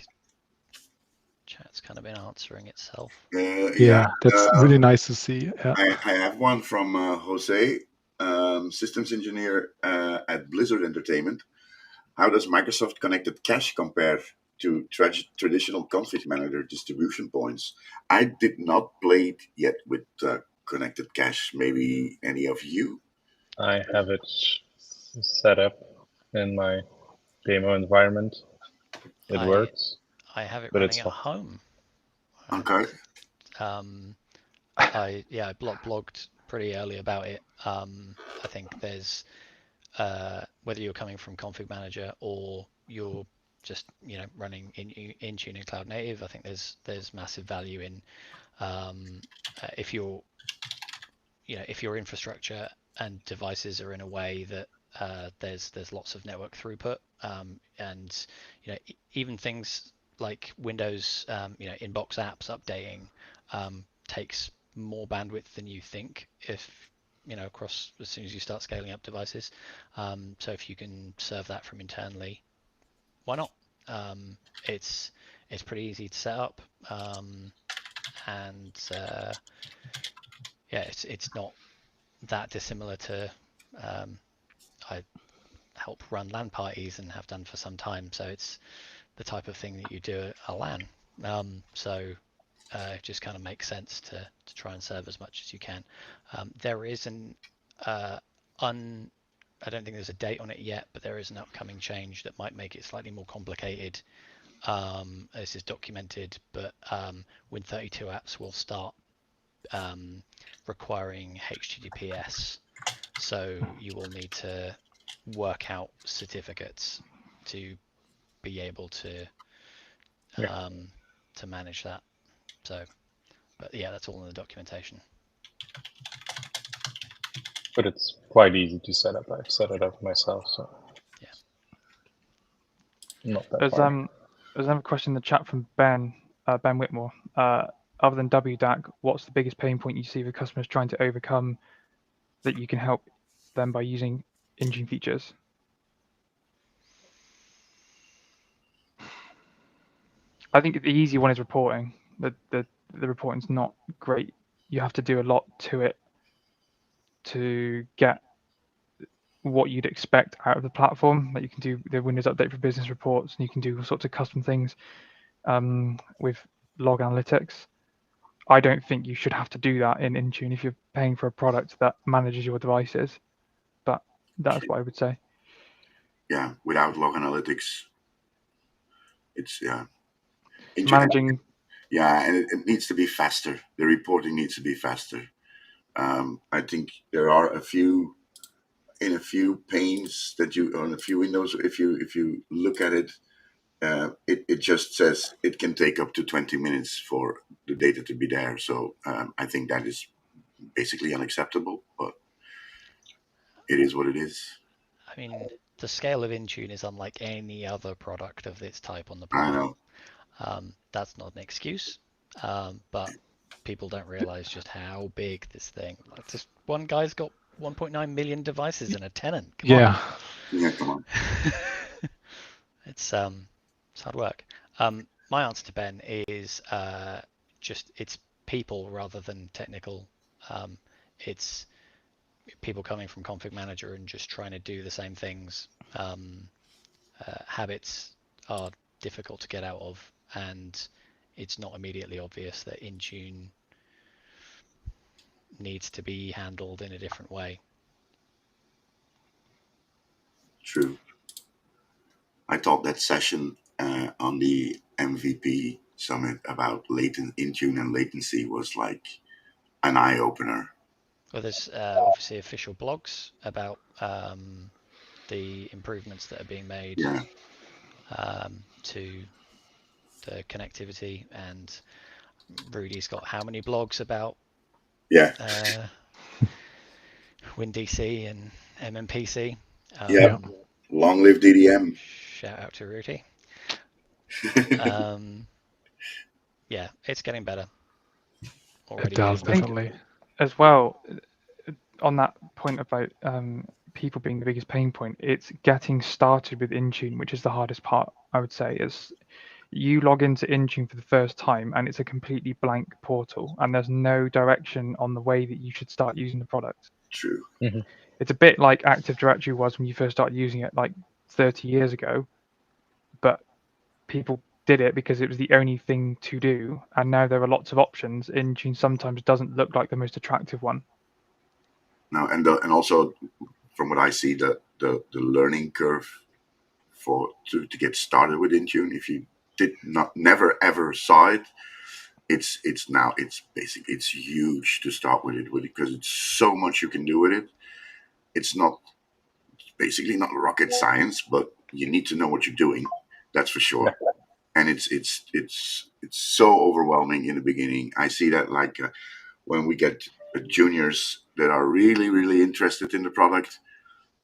chat's kind of been answering itself. Yeah, that's really nice to see. Yeah. I have one from Jose, systems engineer at Blizzard Entertainment. How does Microsoft Connected Cache compare to traditional config manager distribution points? I did not play it yet with Connected Cache. Maybe any of you? I have it set up in my demo environment. It works. I have it but running it's at home. Okay. I blogged pretty early about it. I think there's whether you're coming from Config Manager or you're just running Intune in Cloud Native, I think there's massive value in if your infrastructure and devices are in a way that there's lots of network throughput, and even things like Windows inbox apps updating takes more bandwidth than you think if across as soon as you start scaling up devices. So if you can serve that from internally, why not? It's pretty easy to set up, and it's not that dissimilar to I help run LAN parties and have done for some time, so it's the type of thing that you do at a LAN. So it just kind of makes sense to try and serve as much as you can. There is I don't think there's a date on it yet, but there is an upcoming change that might make it slightly more complicated. This is documented, but Win32 apps will start requiring HTTPS. So you will need to work out certificates to be able to manage that. So, but yeah, that's all in the documentation. But it's quite easy to set up. I've set it up myself, so yeah. Not that There's far. there's another question in the chat from Ben Whitmore. Other than WDAC, what's the biggest pain point you see with customers trying to overcome that you can help them by using Intune features? I think the easy one is reporting. The reporting's not great. You have to do a lot to it to get what you'd expect out of the platform. Like you can do the Windows Update for Business reports, and you can do all sorts of custom things with log analytics. I don't think you should have to do that in Intune if you're paying for a product that manages your devices. But that's what I would say. Yeah, without log analytics, it's Intune, Managing. Yeah, and it needs to be faster. The reporting needs to be faster. I think there are a few panes that you on a few windows. If you look at it, it just says it can take up to 20 minutes for the data to be there. So I think that is basically unacceptable, but it is what it is. I mean, the scale of Intune is unlike any other product of its type on the I planet. know. That's not an excuse, but people don't realize just how big this thing. Like, just one guy's got 1.9 million devices in a tenant. Come on. Yeah, come on. It's hard work. My answer to Ben is just it's people rather than technical. It's people coming from Config Manager and just trying to do the same things. Habits are difficult to get out of, and it's not immediately obvious that Intune needs to be handled in a different way. True. I thought that session on the MVP summit about Intune and latency was like an eye opener. Well, there's obviously official blogs about the improvements that are being made to the connectivity, and Rudy's got how many blogs about WinDC and MMPC. Long live DDM. Shout out to Rudy. Yeah, it's getting better. It does, definitely. As well, on that point about people being the biggest pain point, it's getting started with Intune, which is the hardest part, I would say. Is you log into Intune for the first time and it's a completely blank portal and there's no direction on the way that you should start using the product. True. Mm-hmm. It's a bit like Active Directory was when you first started using it like 30 years ago, but people did it because it was the only thing to do, and now there are lots of options. Intune sometimes doesn't look like the most attractive one. No, and also from what I see, the learning curve to get started with Intune, if you never ever saw it, it's huge to start with it because it's so much you can do with it. It's basically not rocket science, but you need to know what you're doing. That's for sure. Yeah. And it's so overwhelming in the beginning. I see that like when we get juniors that are really, really interested in the product,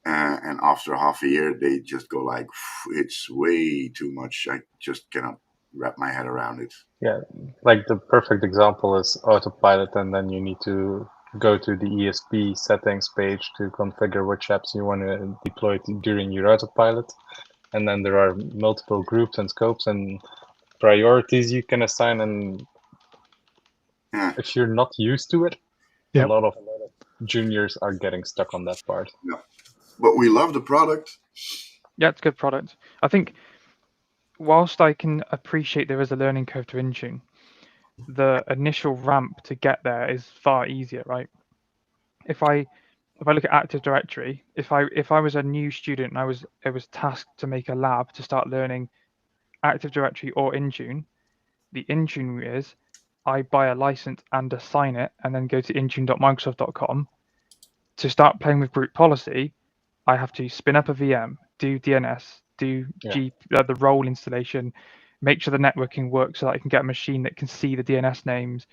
and after half a year, they just go like, it's way too much. I just cannot wrap my head around it. Yeah, like the perfect example is Autopilot, and then you need to go to the ESP settings page to configure which apps you want to deploy during your Autopilot. And then there are multiple groups and scopes and priorities you can assign. And if you're not used to it, a lot of juniors are getting stuck on that part. Yeah. But we love the product. Yeah, it's a good product. I think whilst I can appreciate there is a learning curve to Intune, the initial ramp to get there is far easier, right? If I look at Active Directory, if I was a new student and I was tasked to make a lab to start learning Active Directory or Intune, the Intune is I buy a license and assign it, and then go to intune.microsoft.com. To start playing with group policy, I have to spin up a VM, do DNS, do the role installation, make sure the networking works so that I can get a machine that can see the DNS names,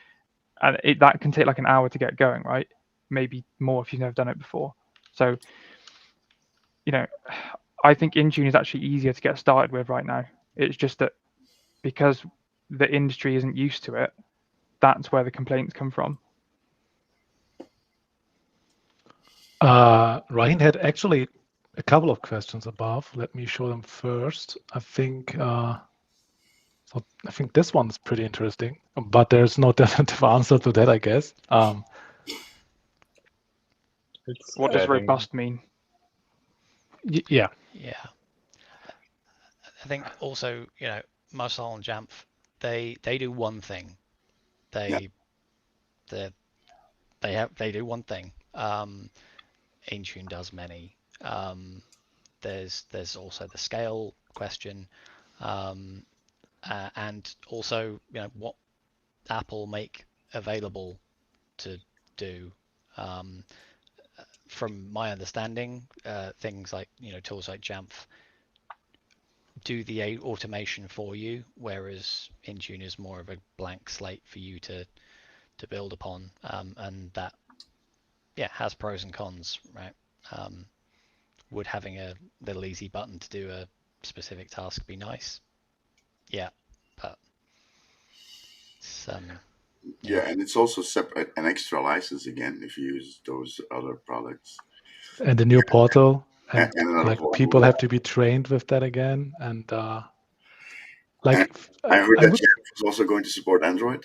and that can take like an hour to get going, right? Maybe more if you've never done it before. So, I think Intune is actually easier to get started with right now. It's just that because the industry isn't used to it, that's where the complaints come from. Ryan had actually a couple of questions above. Let me show them first. I think this one's pretty interesting, but there's no definitive answer to that, I guess. What does robust mean? Yeah. I think also, Microsoft and Jamf, they do one thing. They do one thing. Intune does many. There's also the scale question, and also what Apple make available to do. From my understanding, things like tools like Jamf do the automation for you, whereas Intune is more of a blank slate for you to build upon, and that has pros and cons, right? Would having a little easy button to do a specific task be nice? Yeah, but it's and it's also separate, an extra license again if you use those other products. And the new portal, and like portal, people have to be trained with that again, and I heard that Jamf is also going to support Android.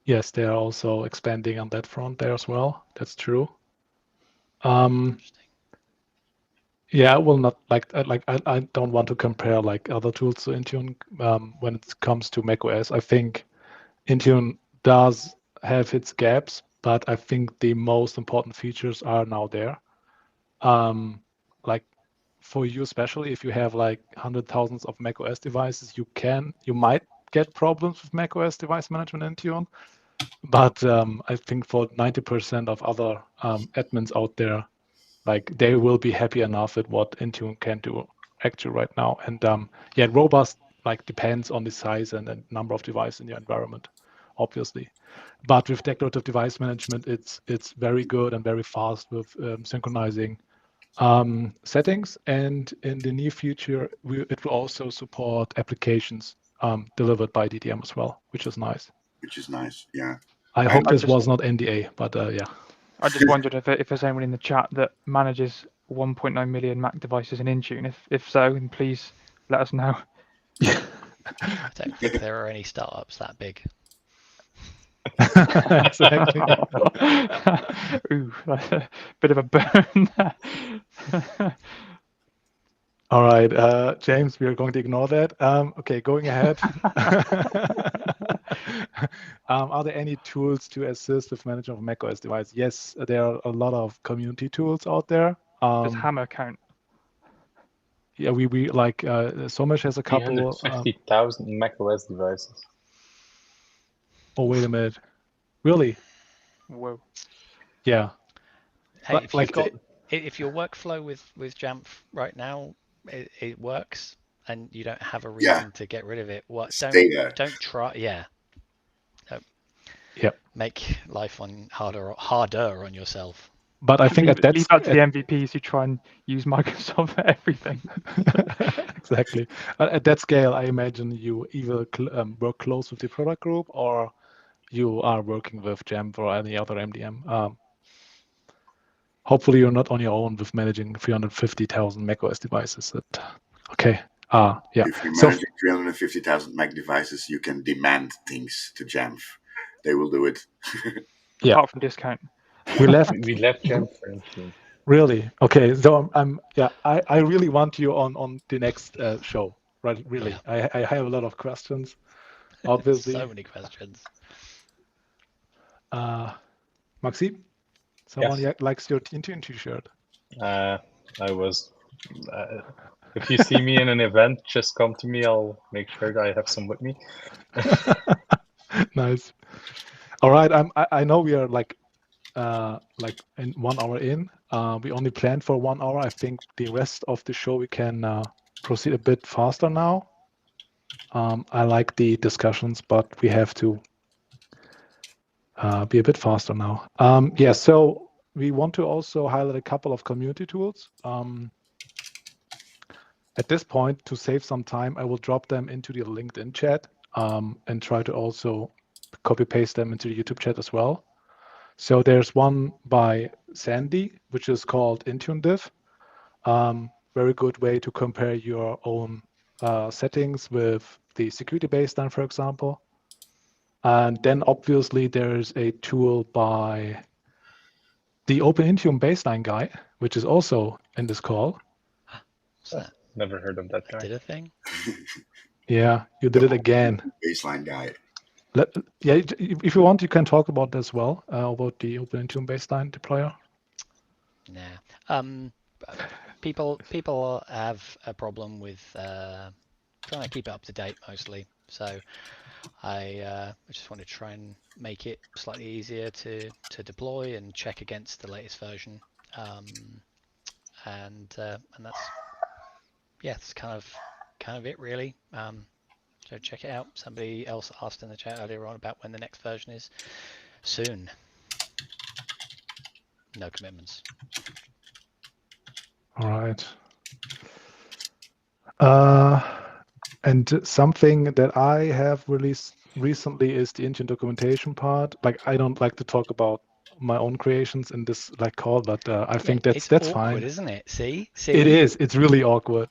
Yes, they are also expanding on that front there as well. That's true. Yeah, I will not I don't want to compare like other tools to Intune when it comes to macOS. I think Intune does have its gaps, but I think the most important features are now there. Like for you, especially if you have like thousands of macOS devices, you might get problems with macOS device management in Intune. But I think for 90% of other admins out there, like they will be happy enough with what Intune can do actually right now. And yeah, robust like depends on the size and number of devices in your environment, obviously. But with declarative device management, it's very good and very fast with synchronizing settings. And in the near future, it will also support applications delivered by DDM as well, which is nice. Which is nice. Yeah. I hope this was not NDA, but yeah. I just wondered if there's anyone in the chat that manages 1.9 million Mac devices in Intune. If so, then please let us know. I don't think there are any startups that big. Exactly. Ooh, that's a bit of a burn there. All right, James, we are going to ignore that. Okay, going ahead. Are there any tools to assist with management of macOS devices? Yes, there are a lot of community tools out there. Does Hammer count? Yeah, we like Somesh has a couple. 350,000 macOS devices. Oh, wait a minute. Really? Whoa. Yeah. Hey, But, if like, you've got, if your workflow with Jamf right now, it works, and you don't have a reason to get rid of it. What? Don't try. Yeah. Yep. Make life harder on yourself. But I think leave that to the MVPs who try and use Microsoft for everything. Exactly. At that scale, I imagine you either work close with the product group or you are working with Jamf or any other MDM. Hopefully, you're not on your own with managing 350,000 macOS devices. Okay. Yeah. If you're managing 350,000 Mac devices, you can demand things to Jamf. They will do it. Yeah. Apart from discount. We left Jamf for Intune. Really? Okay. So I really want you on the next show. Right? Really. Yeah. I have a lot of questions. Obviously. So many questions. Maxime? Someone likes your Intune t-shirt. I was. If you see me in an event, just come to me. I'll make sure that I have some with me. Nice. All right. I know we are like in 1 hour in. We only planned for 1 hour. I think the rest of the show we can proceed a bit faster now. I like the discussions, but we have to be a bit faster now. Yeah. So we want to also highlight a couple of community tools. At this point, to save some time, I will drop them into the LinkedIn chat and try to also copy paste them into the YouTube chat as well. So there's one by Sandy, which is called Intune Div. Very good way to compare your own settings with the security baseline, for example. And then obviously there's a tool by the Open Intune baseline guy, which is also in this call. What's that? Never heard of that guy. I did a thing. Yeah, you did it again. Baseline guy. Yeah, if you want, you can talk about this as well, about the Open Intune baseline deployer. Nah. People have a problem with trying to keep it up to date mostly. So I just want to try and make it slightly easier to deploy and check against the latest version. And that's it's kind of it really. So check it out. Somebody else asked in the chat earlier on about when the next version is. Soon. No commitments. All right. And something that I have released recently is the Intune documentation part. Like, I don't like to talk about my own creations in this call, but I think that's awkward, fine, isn't it? See, it is. It's really awkward.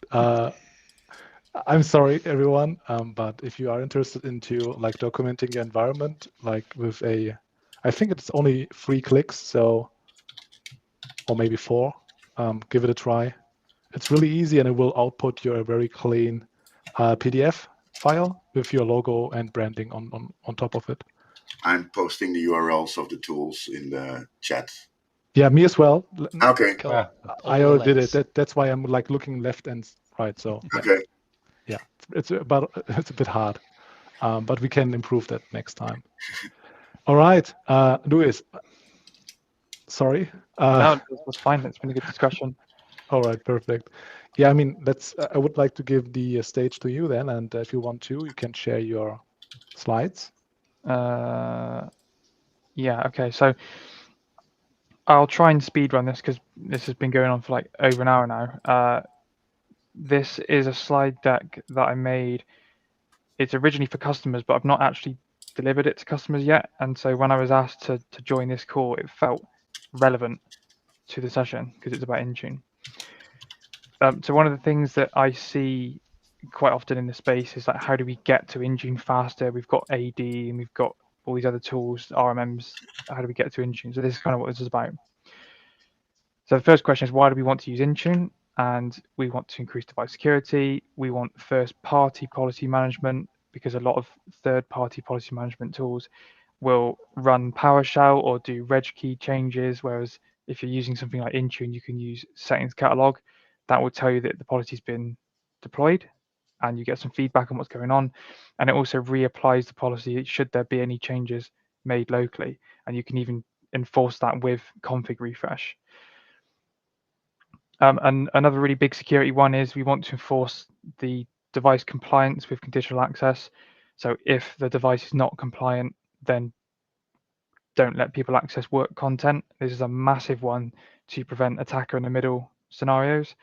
I'm sorry, everyone, but if you are interested into like documenting your environment, like with I think it's only 3 clicks, so, or maybe 4. Give it a try. It's really easy, and it will output your very clean PDF file with your logo and branding on top of it. I'm posting the URLs of the tools in the chat. Yeah, me as well. Okay. Cool. I already did it. That's why I'm like looking left and right. So okay. Yeah, it's a bit hard, but we can improve that next time. All right, Luis. Sorry. No, that's fine. It's been a good discussion. All right, perfect. Yeah, I mean, let's. I would like to give the stage to you then, and if you want to, you can share your slides. Yeah. Okay. So I'll try and speed run this because this has been going on for like over an hour now. This is a slide deck that I made. It's originally for customers, but I've not actually delivered it to customers yet. And so when I was asked to join this call, it felt relevant to the session because it's about Intune. So one of the things that I see quite often in the space is like, how do we get to Intune faster? We've got AD and we've got all these other tools, RMMs. How do we get to Intune? So this is kind of what this is about. So the first question is, why do we want to use Intune? And we want to increase device security. We want first-party policy management because a lot of third-party policy management tools will run PowerShell or do reg key changes, whereas if you're using something like Intune, you can use settings catalog. That will tell you that the policy's been deployed, and you get some feedback on what's going on. And it also reapplies the policy should there be any changes made locally, and you can even enforce that with config refresh. And another really big security one is we want to enforce the device compliance with conditional access. So if the device is not compliant, then don't let people access work content. This is a massive one to prevent attacker in the middle scenarios,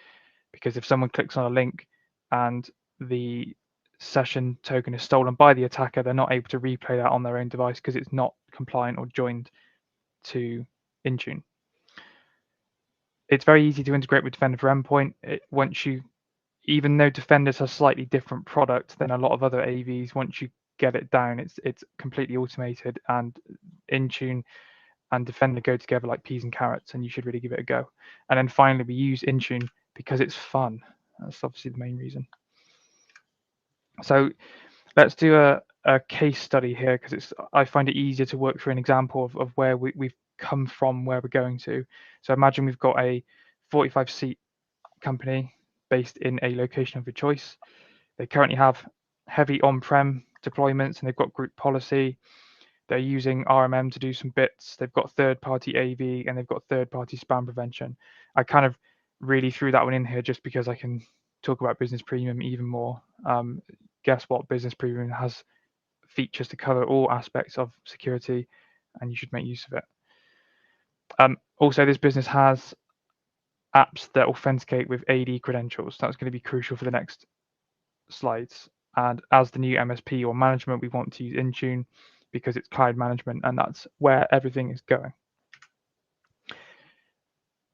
because if someone clicks on a link and the session token is stolen by the attacker, they're not able to replay that on their own device because it's not compliant or joined to Intune. It's very easy to integrate with Defender for Endpoint. Even though Defender's a slightly different product than a lot of other AVs, once you get it down, it's completely automated, and Intune and Defender go together like peas and carrots, and you should really give it a go. And then finally, we use Intune because it's fun. That's obviously the main reason. So let's do a case study here, because I find it easier to work through an example of where we've come from, where we're going to. So imagine we've got a 45-seat company based in a location of your choice. They currently have heavy on-prem deployments, and they've got group policy. They're using RMM to do some bits. They've got third-party AV, and they've got third-party spam prevention. I kind of really threw that one in here just because I can talk about Business Premium even more. Guess what? Business Premium has features to cover all aspects of security, and you should make use of it. Also, this business has apps that authenticate with AD credentials. That's going to be crucial for the next slides. And as the new MSP or management, we want to use Intune because it's cloud management, and that's where everything is going.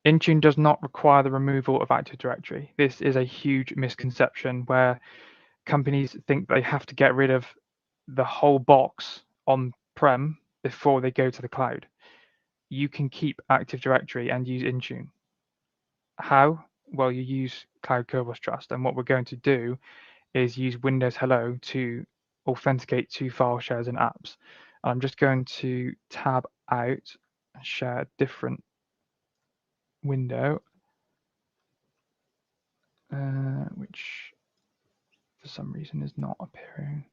Intune does not require the removal of Active Directory. This is a huge misconception where companies think they have to get rid of the whole box on-prem before they go to the cloud. You can keep Active Directory and use Intune. How? Well, you use Cloud Kerberos Trust, and what we're going to do is use Windows Hello to authenticate to file shares and apps. I'm just going to tab out and share a different window, which for some reason is not appearing.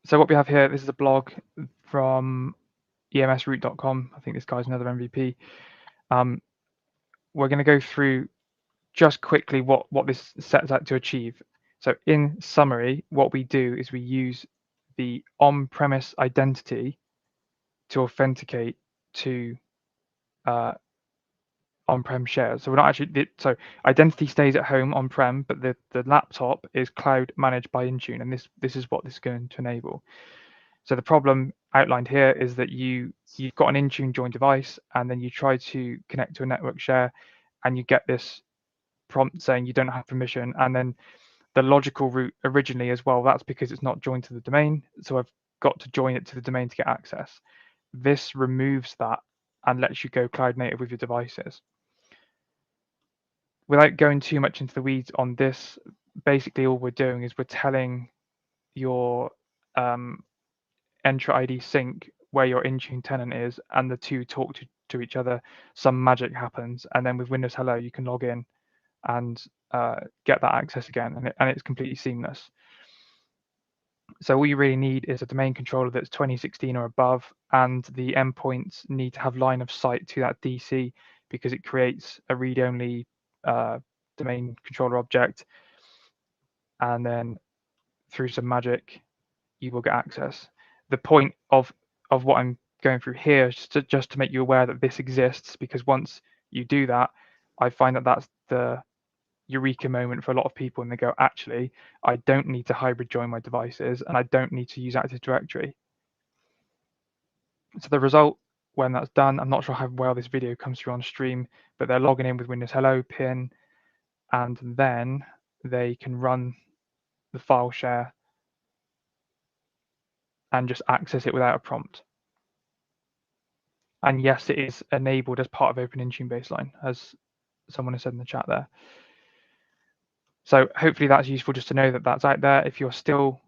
So what we have here, this is a blog from emsroot.com. I think this guy's another MVP. We're going to go through just quickly what this sets out to achieve. So in summary, what we do is we use the on-premise identity to authenticate to on-prem shares. So we're not actually, so identity stays at home on-prem, but the laptop is cloud managed by Intune, and this is what this is going to enable. So the problem outlined here is that you've got an Intune joined device, and then you try to connect to a network share, and you get this prompt saying you don't have permission, and then the logical route originally as well, that's because it's not joined to the domain, so I've got to join it to the domain to get access. This removes that and lets you go cloud native with your devices. Without going too much into the weeds on this, basically all we're doing is we're telling your Entra ID sync where your Intune tenant is, and the two talk to each other. Some magic happens, and then with Windows Hello, you can log in and get that access again, and it's completely seamless. So all you really need is a domain controller that's 2016 or above, and the endpoints need to have line of sight to that DC, because it creates a read-only domain controller object, and then through some magic you will get access. The point of what I'm going through here is just to make you aware that this exists, because once you do that, I find that that's the eureka moment for a lot of people, and they go, actually, I don't need to hybrid join my devices, and I don't need to use Active Directory. So the result when that's done, I'm not sure how well this video comes through on stream, but they're logging in with Windows Hello pin, and then they can run the file share and just access it without a prompt. And yes, it is enabled as part of Open Intune Baseline, as someone has said in the chat there. So hopefully that's useful just to know that that's out there. If you're still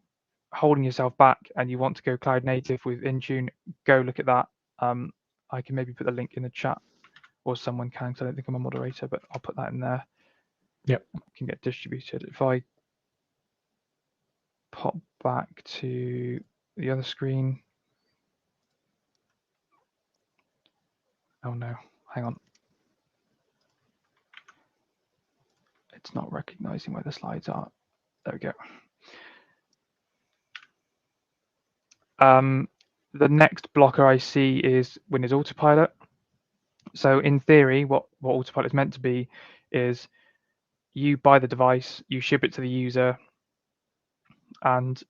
holding yourself back and you want to go cloud native with Intune, go look at that. I can maybe put the link in the chat, or someone can, because I don't think I'm a moderator, but I'll put that in there. Yep. It can get distributed. If I pop back to the other screen. Oh no, hang on. It's not recognizing where the slides are. There we go. The next blocker I see is Windows Autopilot. So in theory, what Autopilot is meant to be is you buy the device, you ship it to the user, and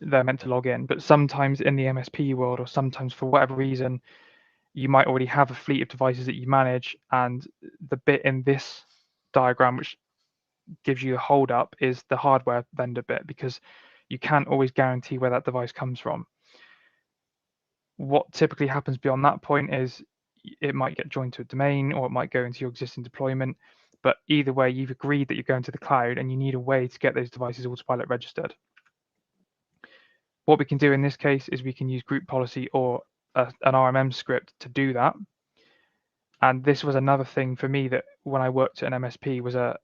they're meant to log in. But sometimes in the MSP world, or sometimes for whatever reason, you might already have a fleet of devices that you manage, and the bit in this diagram which gives you the hold up is the hardware vendor bit, because you can't always guarantee where that device comes from. What typically happens beyond that point is it might get joined to a domain, or it might go into your existing deployment. But either way, you've agreed that you're going to the cloud, and you need a way to get those devices Autopilot registered. What we can do in this case is we can use group policy or an RMM script to do that. And this was another thing for me that when I worked at an MSP was a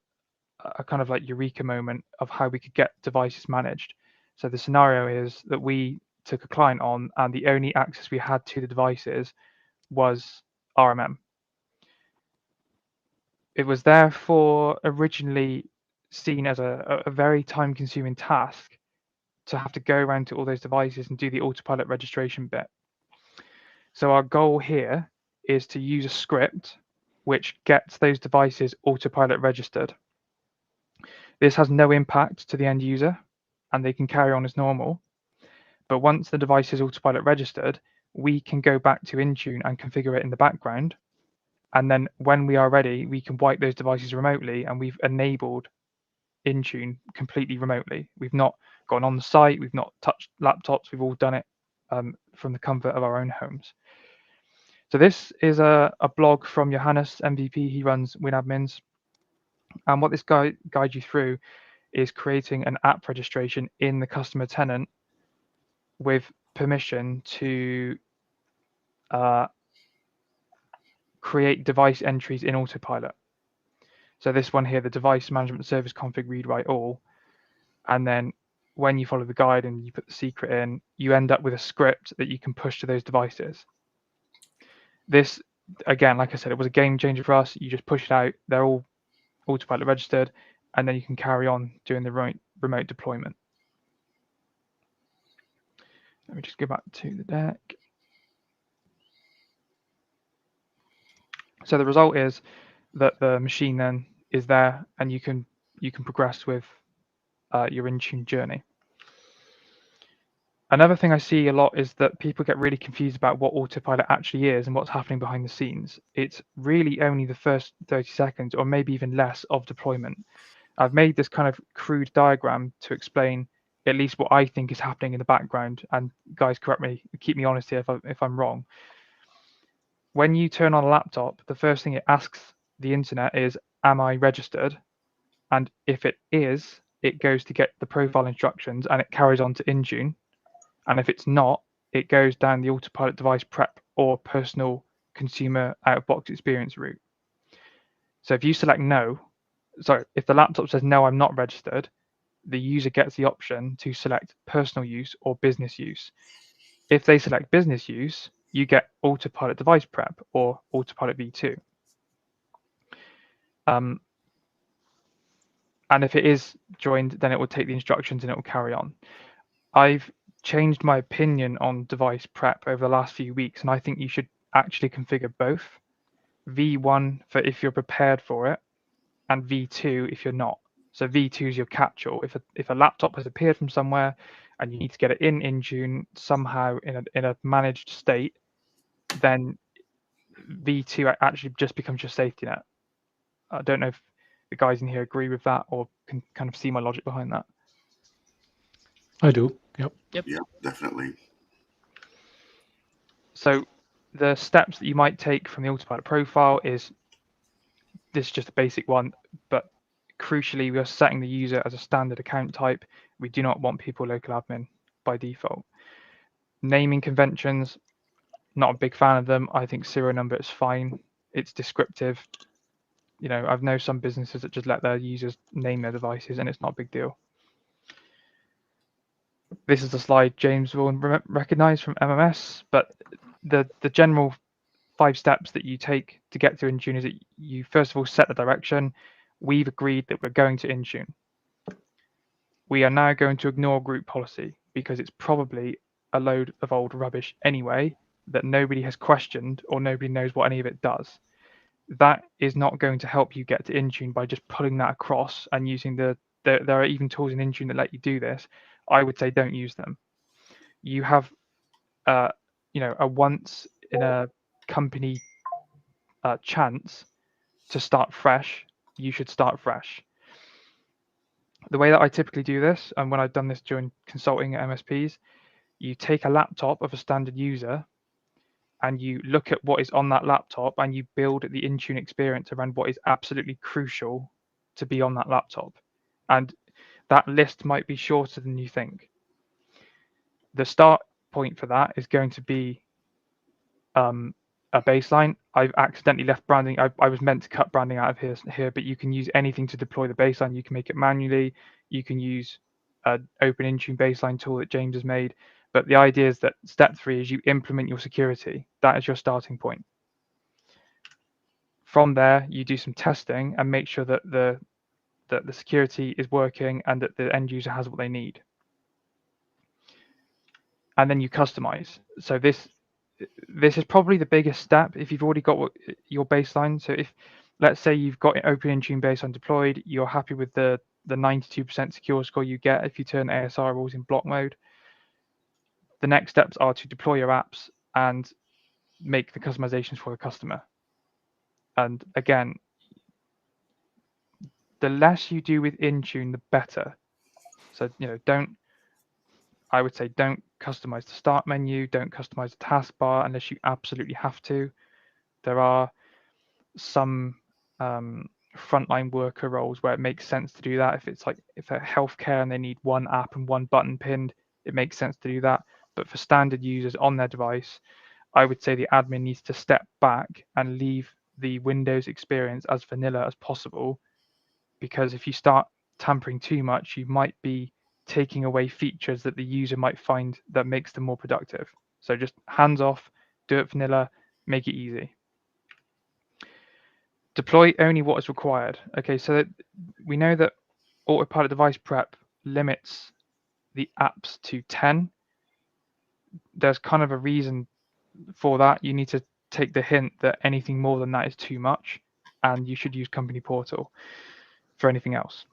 kind of like eureka moment of how we could get devices managed. So the scenario is that we took a client on, and the only access we had to the devices was RMM. It was therefore originally seen as a very time-consuming task to have to go around to all those devices and do the Autopilot registration bit. So our goal here is to use a script which gets those devices Autopilot registered. This has no impact to the end user, and they can carry on as normal. But once the device is Autopilot registered, we can go back to Intune and configure it in the background. And then when we are ready, we can wipe those devices remotely, and we've enabled Intune completely remotely. We've not gone on the site, we've not touched laptops, we've all done it from the comfort of our own homes. So this is a blog from Johannes, MVP. He runs WinAdmins. And what this guides you through is creating an app registration in the customer tenant with permission to create device entries in Autopilot. So this one here, the device management service config read write all. And then when you follow the guide and you put the secret in, you end up with a script that you can push to those devices. This, again, like I said, it was a game changer for us. You just push it out, they're all Autopilot registered, and then you can carry on doing the remote deployment. Let me just go back to the deck. So the result is that the machine then is there, and you can progress with your Intune journey. Another thing I see a lot is that people get really confused about what Autopilot actually is and what's happening behind the scenes. It's really only the first 30 seconds, or maybe even less, of deployment. I've made this kind of crude diagram to explain at least what I think is happening in the background. And guys, correct me, keep me honest here if I'm wrong. When you turn on a laptop, the first thing it asks the internet is, am I registered? And if it is, it goes to get the profile instructions and it carries on to Intune. And if it's not, it goes down the Autopilot device prep or personal consumer out-of-box experience route. So if you select no, if the laptop says no, I'm not registered, the user gets the option to select personal use or business use. If they select business use, you get autopilot device prep or autopilot v2. And if it is joined, then it will take the instructions and it will carry on. I've changed my opinion on device prep over the last few weeks, and I think you should actually configure both. V1 for if you're prepared for it, and V2 if you're not. So V2 is your catch-all. If a laptop has appeared from somewhere and you need to get it in Intune somehow in a managed state, then V2 actually just becomes your safety net. I don't know if the guys in here agree with that or can kind of see my logic behind that. I do. Yep. Yeah, definitely. So the steps that you might take from the autopilot profile is this is just a basic one, but crucially, we are setting the user as a standard account type. We do not want people local admin by default. Naming conventions, not a big fan of them. I think serial number is fine. It's descriptive. You know, I've known some businesses that just let their users name their devices, and it's not a big deal. This is the slide James will recognize from MMS, but the general 5 steps that you take to get to Intune is that you first of all set the direction. We've agreed that we're going to Intune. We are now going to ignore group policy because it's probably a load of old rubbish anyway that nobody has questioned or nobody knows what any of it does. That is not going to help you get to Intune by just pulling that across and using there are even tools in Intune that let you do this. I would say don't use them. You have a once in a company chance to start fresh. You should start fresh. The way that I typically do this, and when I've done this during consulting at MSPs, you take a laptop of a standard user and you look at what is on that laptop and you build the Intune experience around what is absolutely crucial to be on that laptop. And that list might be shorter than you think. The start point for that is going to be a baseline. I've accidentally left branding. I was meant to cut branding out of here, but you can use anything to deploy the baseline. You can make it manually. You can use an open Intune baseline tool that James has made. But the idea is that step 3 is you implement your security. That is your starting point. From there, you do some testing and make sure that the security is working and that the end user has what they need. And then you customize. So this is probably the biggest step if you've already got your baseline. So if, let's say you've got Open Intune baseline deployed, you're happy with the 92% secure score you get if you turn ASR rules in block mode. The next steps are to deploy your apps and make the customizations for the customer. And again, the less you do with Intune, the better. So, I would say don't customize the start menu, don't customize the taskbar unless you absolutely have to. There are some frontline worker roles where it makes sense to do that. If they're healthcare and they need one app and one button pinned, it makes sense to do that. But for standard users on their device, I would say the admin needs to step back and leave the Windows experience as vanilla as possible, because if you start tampering too much, you might be taking away features that the user might find that makes them more productive. So just hands off, do it vanilla, make it easy. Deploy only what is required. Okay, so that we know that autopilot device prep limits the apps to 10. There's kind of a reason for that. You need to take the hint that anything more than that is too much, and you should use Company Portal for anything else.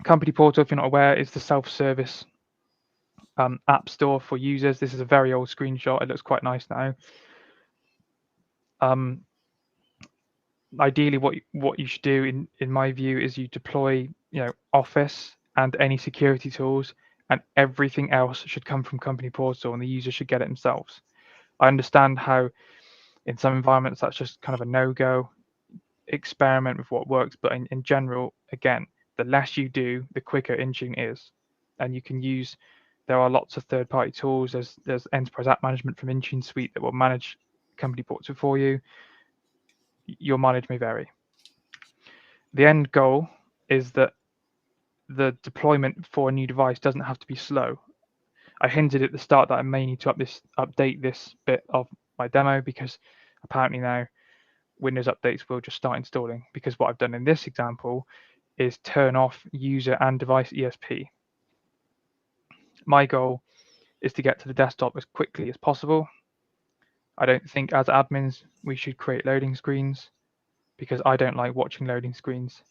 Company Portal, if you're not aware, is the self-service app store for users. This is a very old screenshot. It looks quite nice now. Ideally, what you should do, in my view, is you deploy, Office and any security tools, and everything else should come from Company Portal, and the user should get it themselves. I understand how, in some environments, that's just kind of a no-go. Experiment with what works, but in general, again, the less you do, the quicker Intune is, and you can use. There are lots of third-party tools. There's Enterprise App Management from Intune Suite that will manage Company Portal for you. Your mileage may vary. the end goal is that the deployment for a new device doesn't have to be slow. I hinted at the start that I may need to update this bit of my demo because apparently now Windows updates will just start installing, because what I've done in this example is turn off user and device ESP. My goal is to get to the desktop as quickly as possible. I don't think as admins we should create loading screens because I don't like watching loading screens.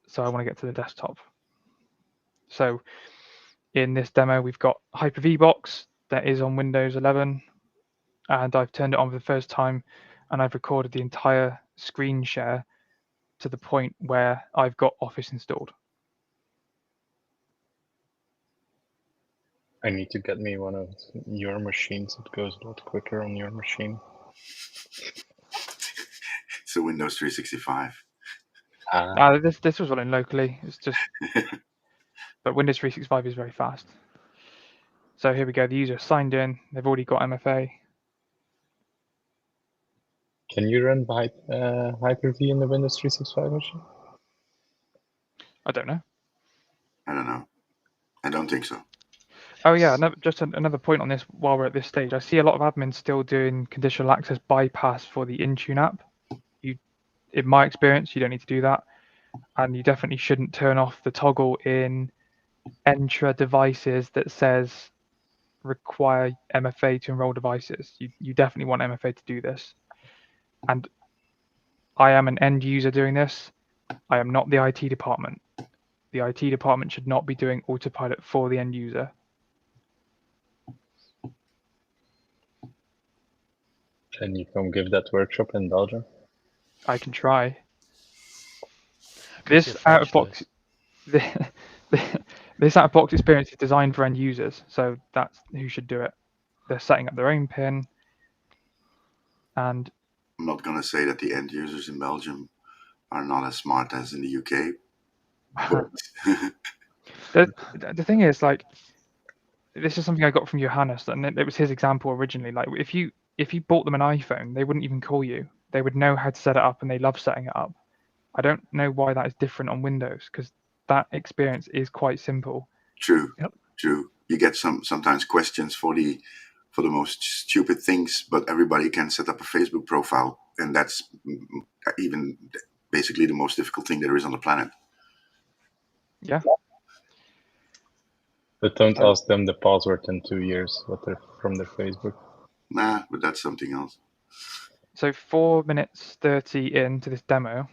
So I want to get to the desktop. So in this demo, we've got Hyper-V Box that is on Windows 11, and I've turned it on for the first time, and I've recorded the entire screen share to the point where I've got Office installed. I need to get me one of your machines. It goes a lot quicker on your machine. So Windows 365. This was running locally. It's just, but Windows 365 is very fast. So here we go. The user signed in. They've already got MFA. Can you run Hyper-V in the Windows 365 machine? I don't know. I don't know. I don't think so. Oh yeah, just another point on this while we're at this stage. I see a lot of admins still doing conditional access bypass for the Intune app. In my experience, you don't need to do that. And you definitely shouldn't turn off the toggle in Entra devices that says require MFA to enroll devices. You definitely want MFA to do this. And I am an end user doing this. I am not the IT department. The IT department should not be doing autopilot for the end user. Can you come give that workshop in Belgium? I can try. Because This you're French, out-of-box, this out-of-box experience is designed for end users, so that's who should do it. They're setting up their own PIN, and I'm not going to say that the end users in Belgium are not as smart as in the UK. But the thing is, like, this is something I got from Johannes, and it was his example originally. Like, if you bought them an iPhone, they wouldn't even call you. They would know how to set it up, and they love setting it up. I don't know why that is different on Windows, because that experience is quite simple. True. Yep. True. You get sometimes questions for the most stupid things, but everybody can set up a Facebook profile, and that's even basically the most difficult thing there is on the planet. Yeah. But don't ask them the password in 2 years from their Facebook. Nah, but that's something else. So 4 minutes 30 into this demo,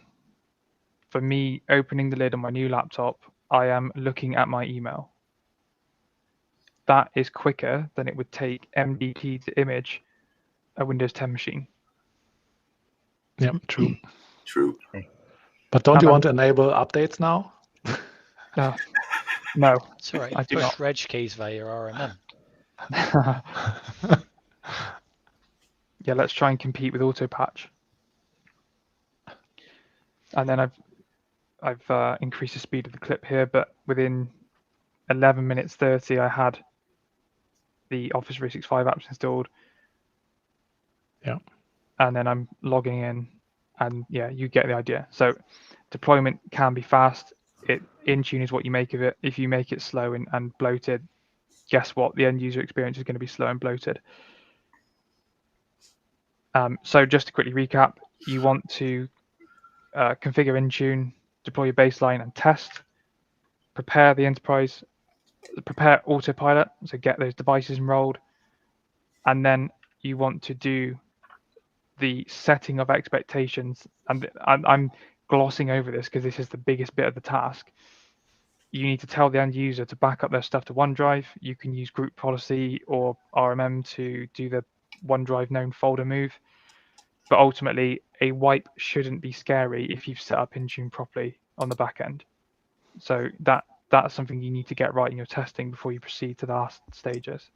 for me opening the lid on my new laptop, I am looking at my email. That is quicker than it would take MDT to image a Windows 10 machine. Yeah, true. True. But don't you want to enable updates now? No. It's all right. I do Push not. reg keys via your RMM. Yeah, let's try and compete with AutoPatch. And then I've increased the speed of the clip here, but within 11 minutes 30, I had the Office 365 apps installed. Yeah. And then I'm logging in, and yeah, you get the idea. So deployment can be fast. Intune is what you make of it. If you make it slow and bloated, guess what? The end user experience is going to be slow and bloated. So just to quickly recap, you want to configure Intune, deploy your baseline and test, prepare the enterprise, prepare autopilot, so get those devices enrolled, and then you want to do the setting of expectations. And I'm glossing over this because this is the biggest bit of the task. You need to tell the end user to back up their stuff to OneDrive. You can use group policy or RMM to do the OneDrive known folder move. But ultimately, a wipe shouldn't be scary if you've set up Intune properly on the back end. So that's something you need to get right in your testing before you proceed to the last stages.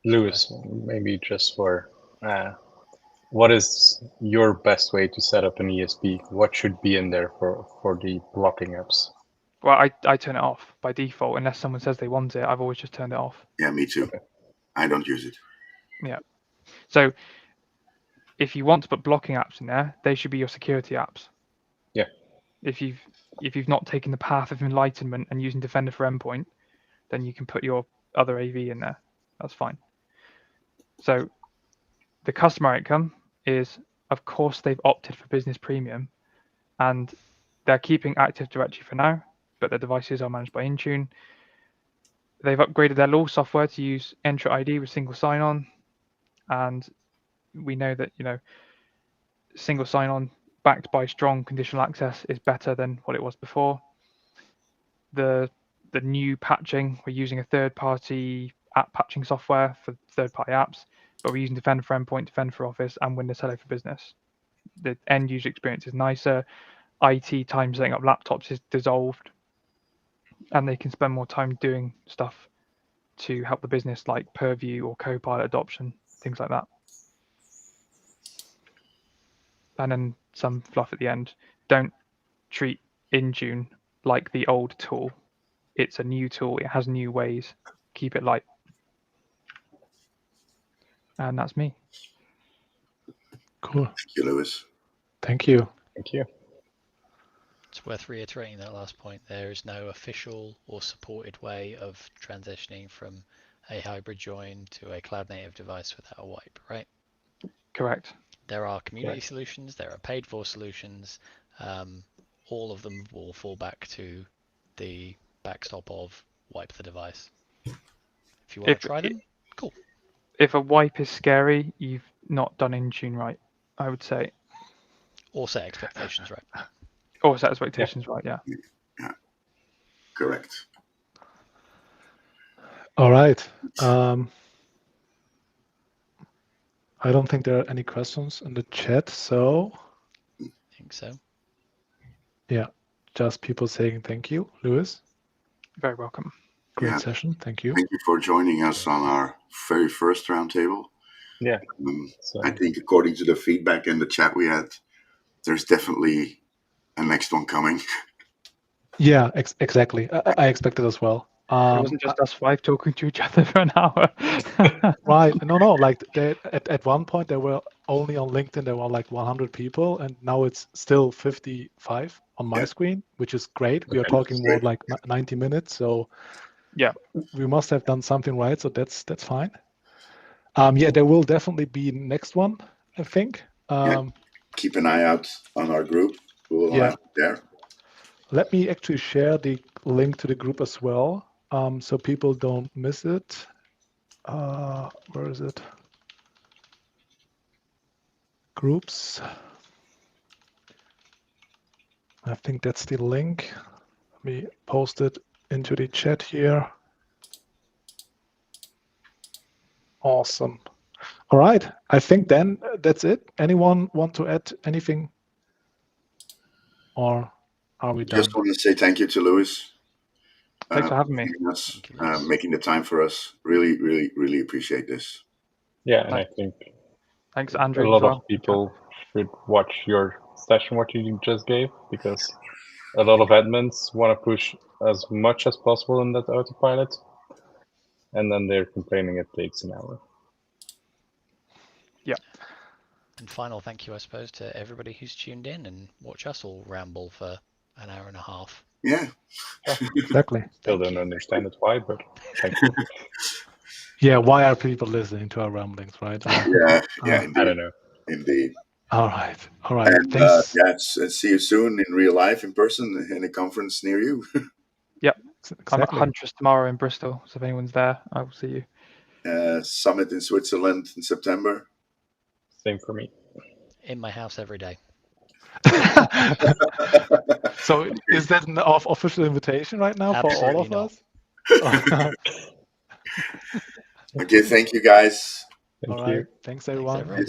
Lewis, maybe just for what is your best way to set up an ESP? What should be in there for the blocking apps? Well, I turn it off by default unless someone says they want it. I've always just turned it off. Yeah, me too. Okay. I don't use it. Yeah. So if you want to put blocking apps in there, they should be your security apps. Yeah. If you've not taken the path of enlightenment and using Defender for Endpoint, then you can put your other AV in there. That's fine. So the customer outcome is, of course, they've opted for Business Premium, and they're keeping Active Directory for now, but their devices are managed by Intune. They've upgraded their law software to use Entra ID with single sign-on, and we know that single sign-on backed by strong conditional access is better than what it was before. The new patching, we're using a third-party app patching software for third-party apps, but we're using Defender for Endpoint, Defender for Office, and Windows Hello for Business. The end user experience is nicer. IT time setting up laptops is dissolved, and they can spend more time doing stuff to help the business, like Purview or Copilot adoption, things like that. And then some fluff at the end. Don't treat Intune like the old tool. It's a new tool. It has new ways. Keep it light. And that's me. Cool. Thank you, Lewis. Thank you. Thank you. It's worth reiterating that last point. There is no official or supported way of transitioning from a hybrid join to a cloud native device without a wipe, right? Correct. There are community solutions, there are paid for solutions. All of them will fall back to the backstop of wipe the device. If you want to try them, cool. If a wipe is scary, you've not done Intune right, I would say. Or set expectations right. Or set expectations right, yeah. Yeah, correct. All right. I don't think there are any questions in the chat, so I think so. yeah, just people saying thank you, Lewis. Very welcome. Great session. Thank you. Thank you for joining us on our very first roundtable. Yeah. I think according to the feedback in the chat we had, there's definitely a next one coming. Yeah, exactly. I expected as well. It wasn't just us five talking to each other for an hour. Right. No. Like at one point there were only on LinkedIn there were like 100 people, and now it's still 55 on my screen, which is great. We are talking more like 90 minutes, so yeah, we must have done something right. So that's fine. Yeah, there will definitely be next one, I think. Keep an eye out on our group. We'll have it there. Let me actually share the link to the group as well, so people don't miss it. Where is it? Groups. I think that's the link. Let me post it into the chat here. Awesome. All right. I think then that's it. Anyone want to add anything? Or are we done? Just want to say thank you to Lewis. Thanks for having me. Making the time for us. Really, really, really appreciate this. Yeah, and I think thanks, Andrew. A lot of people should watch your session, what you just gave, because a lot of admins want to push as much as possible in that autopilot, and then they're complaining it takes an hour. Yeah. And final thank you, I suppose, to everybody who's tuned in and watch us all ramble for an hour and a half. Yeah. Exactly. Still don't understand it why, but thank you. Yeah, why are people listening to our ramblings, right? Yeah, indeed. I don't know. Indeed. All right. And Thanks. see you soon in real life, in person, in a conference near you. Yep. Exactly. I'm at Huntress tomorrow in Bristol, so if anyone's there, I will see you. Summit in Switzerland in September. Same for me. In my house every day. So is that an official invitation right now Absolutely for all of not. us? Okay, thank you guys. All right. Thanks everyone.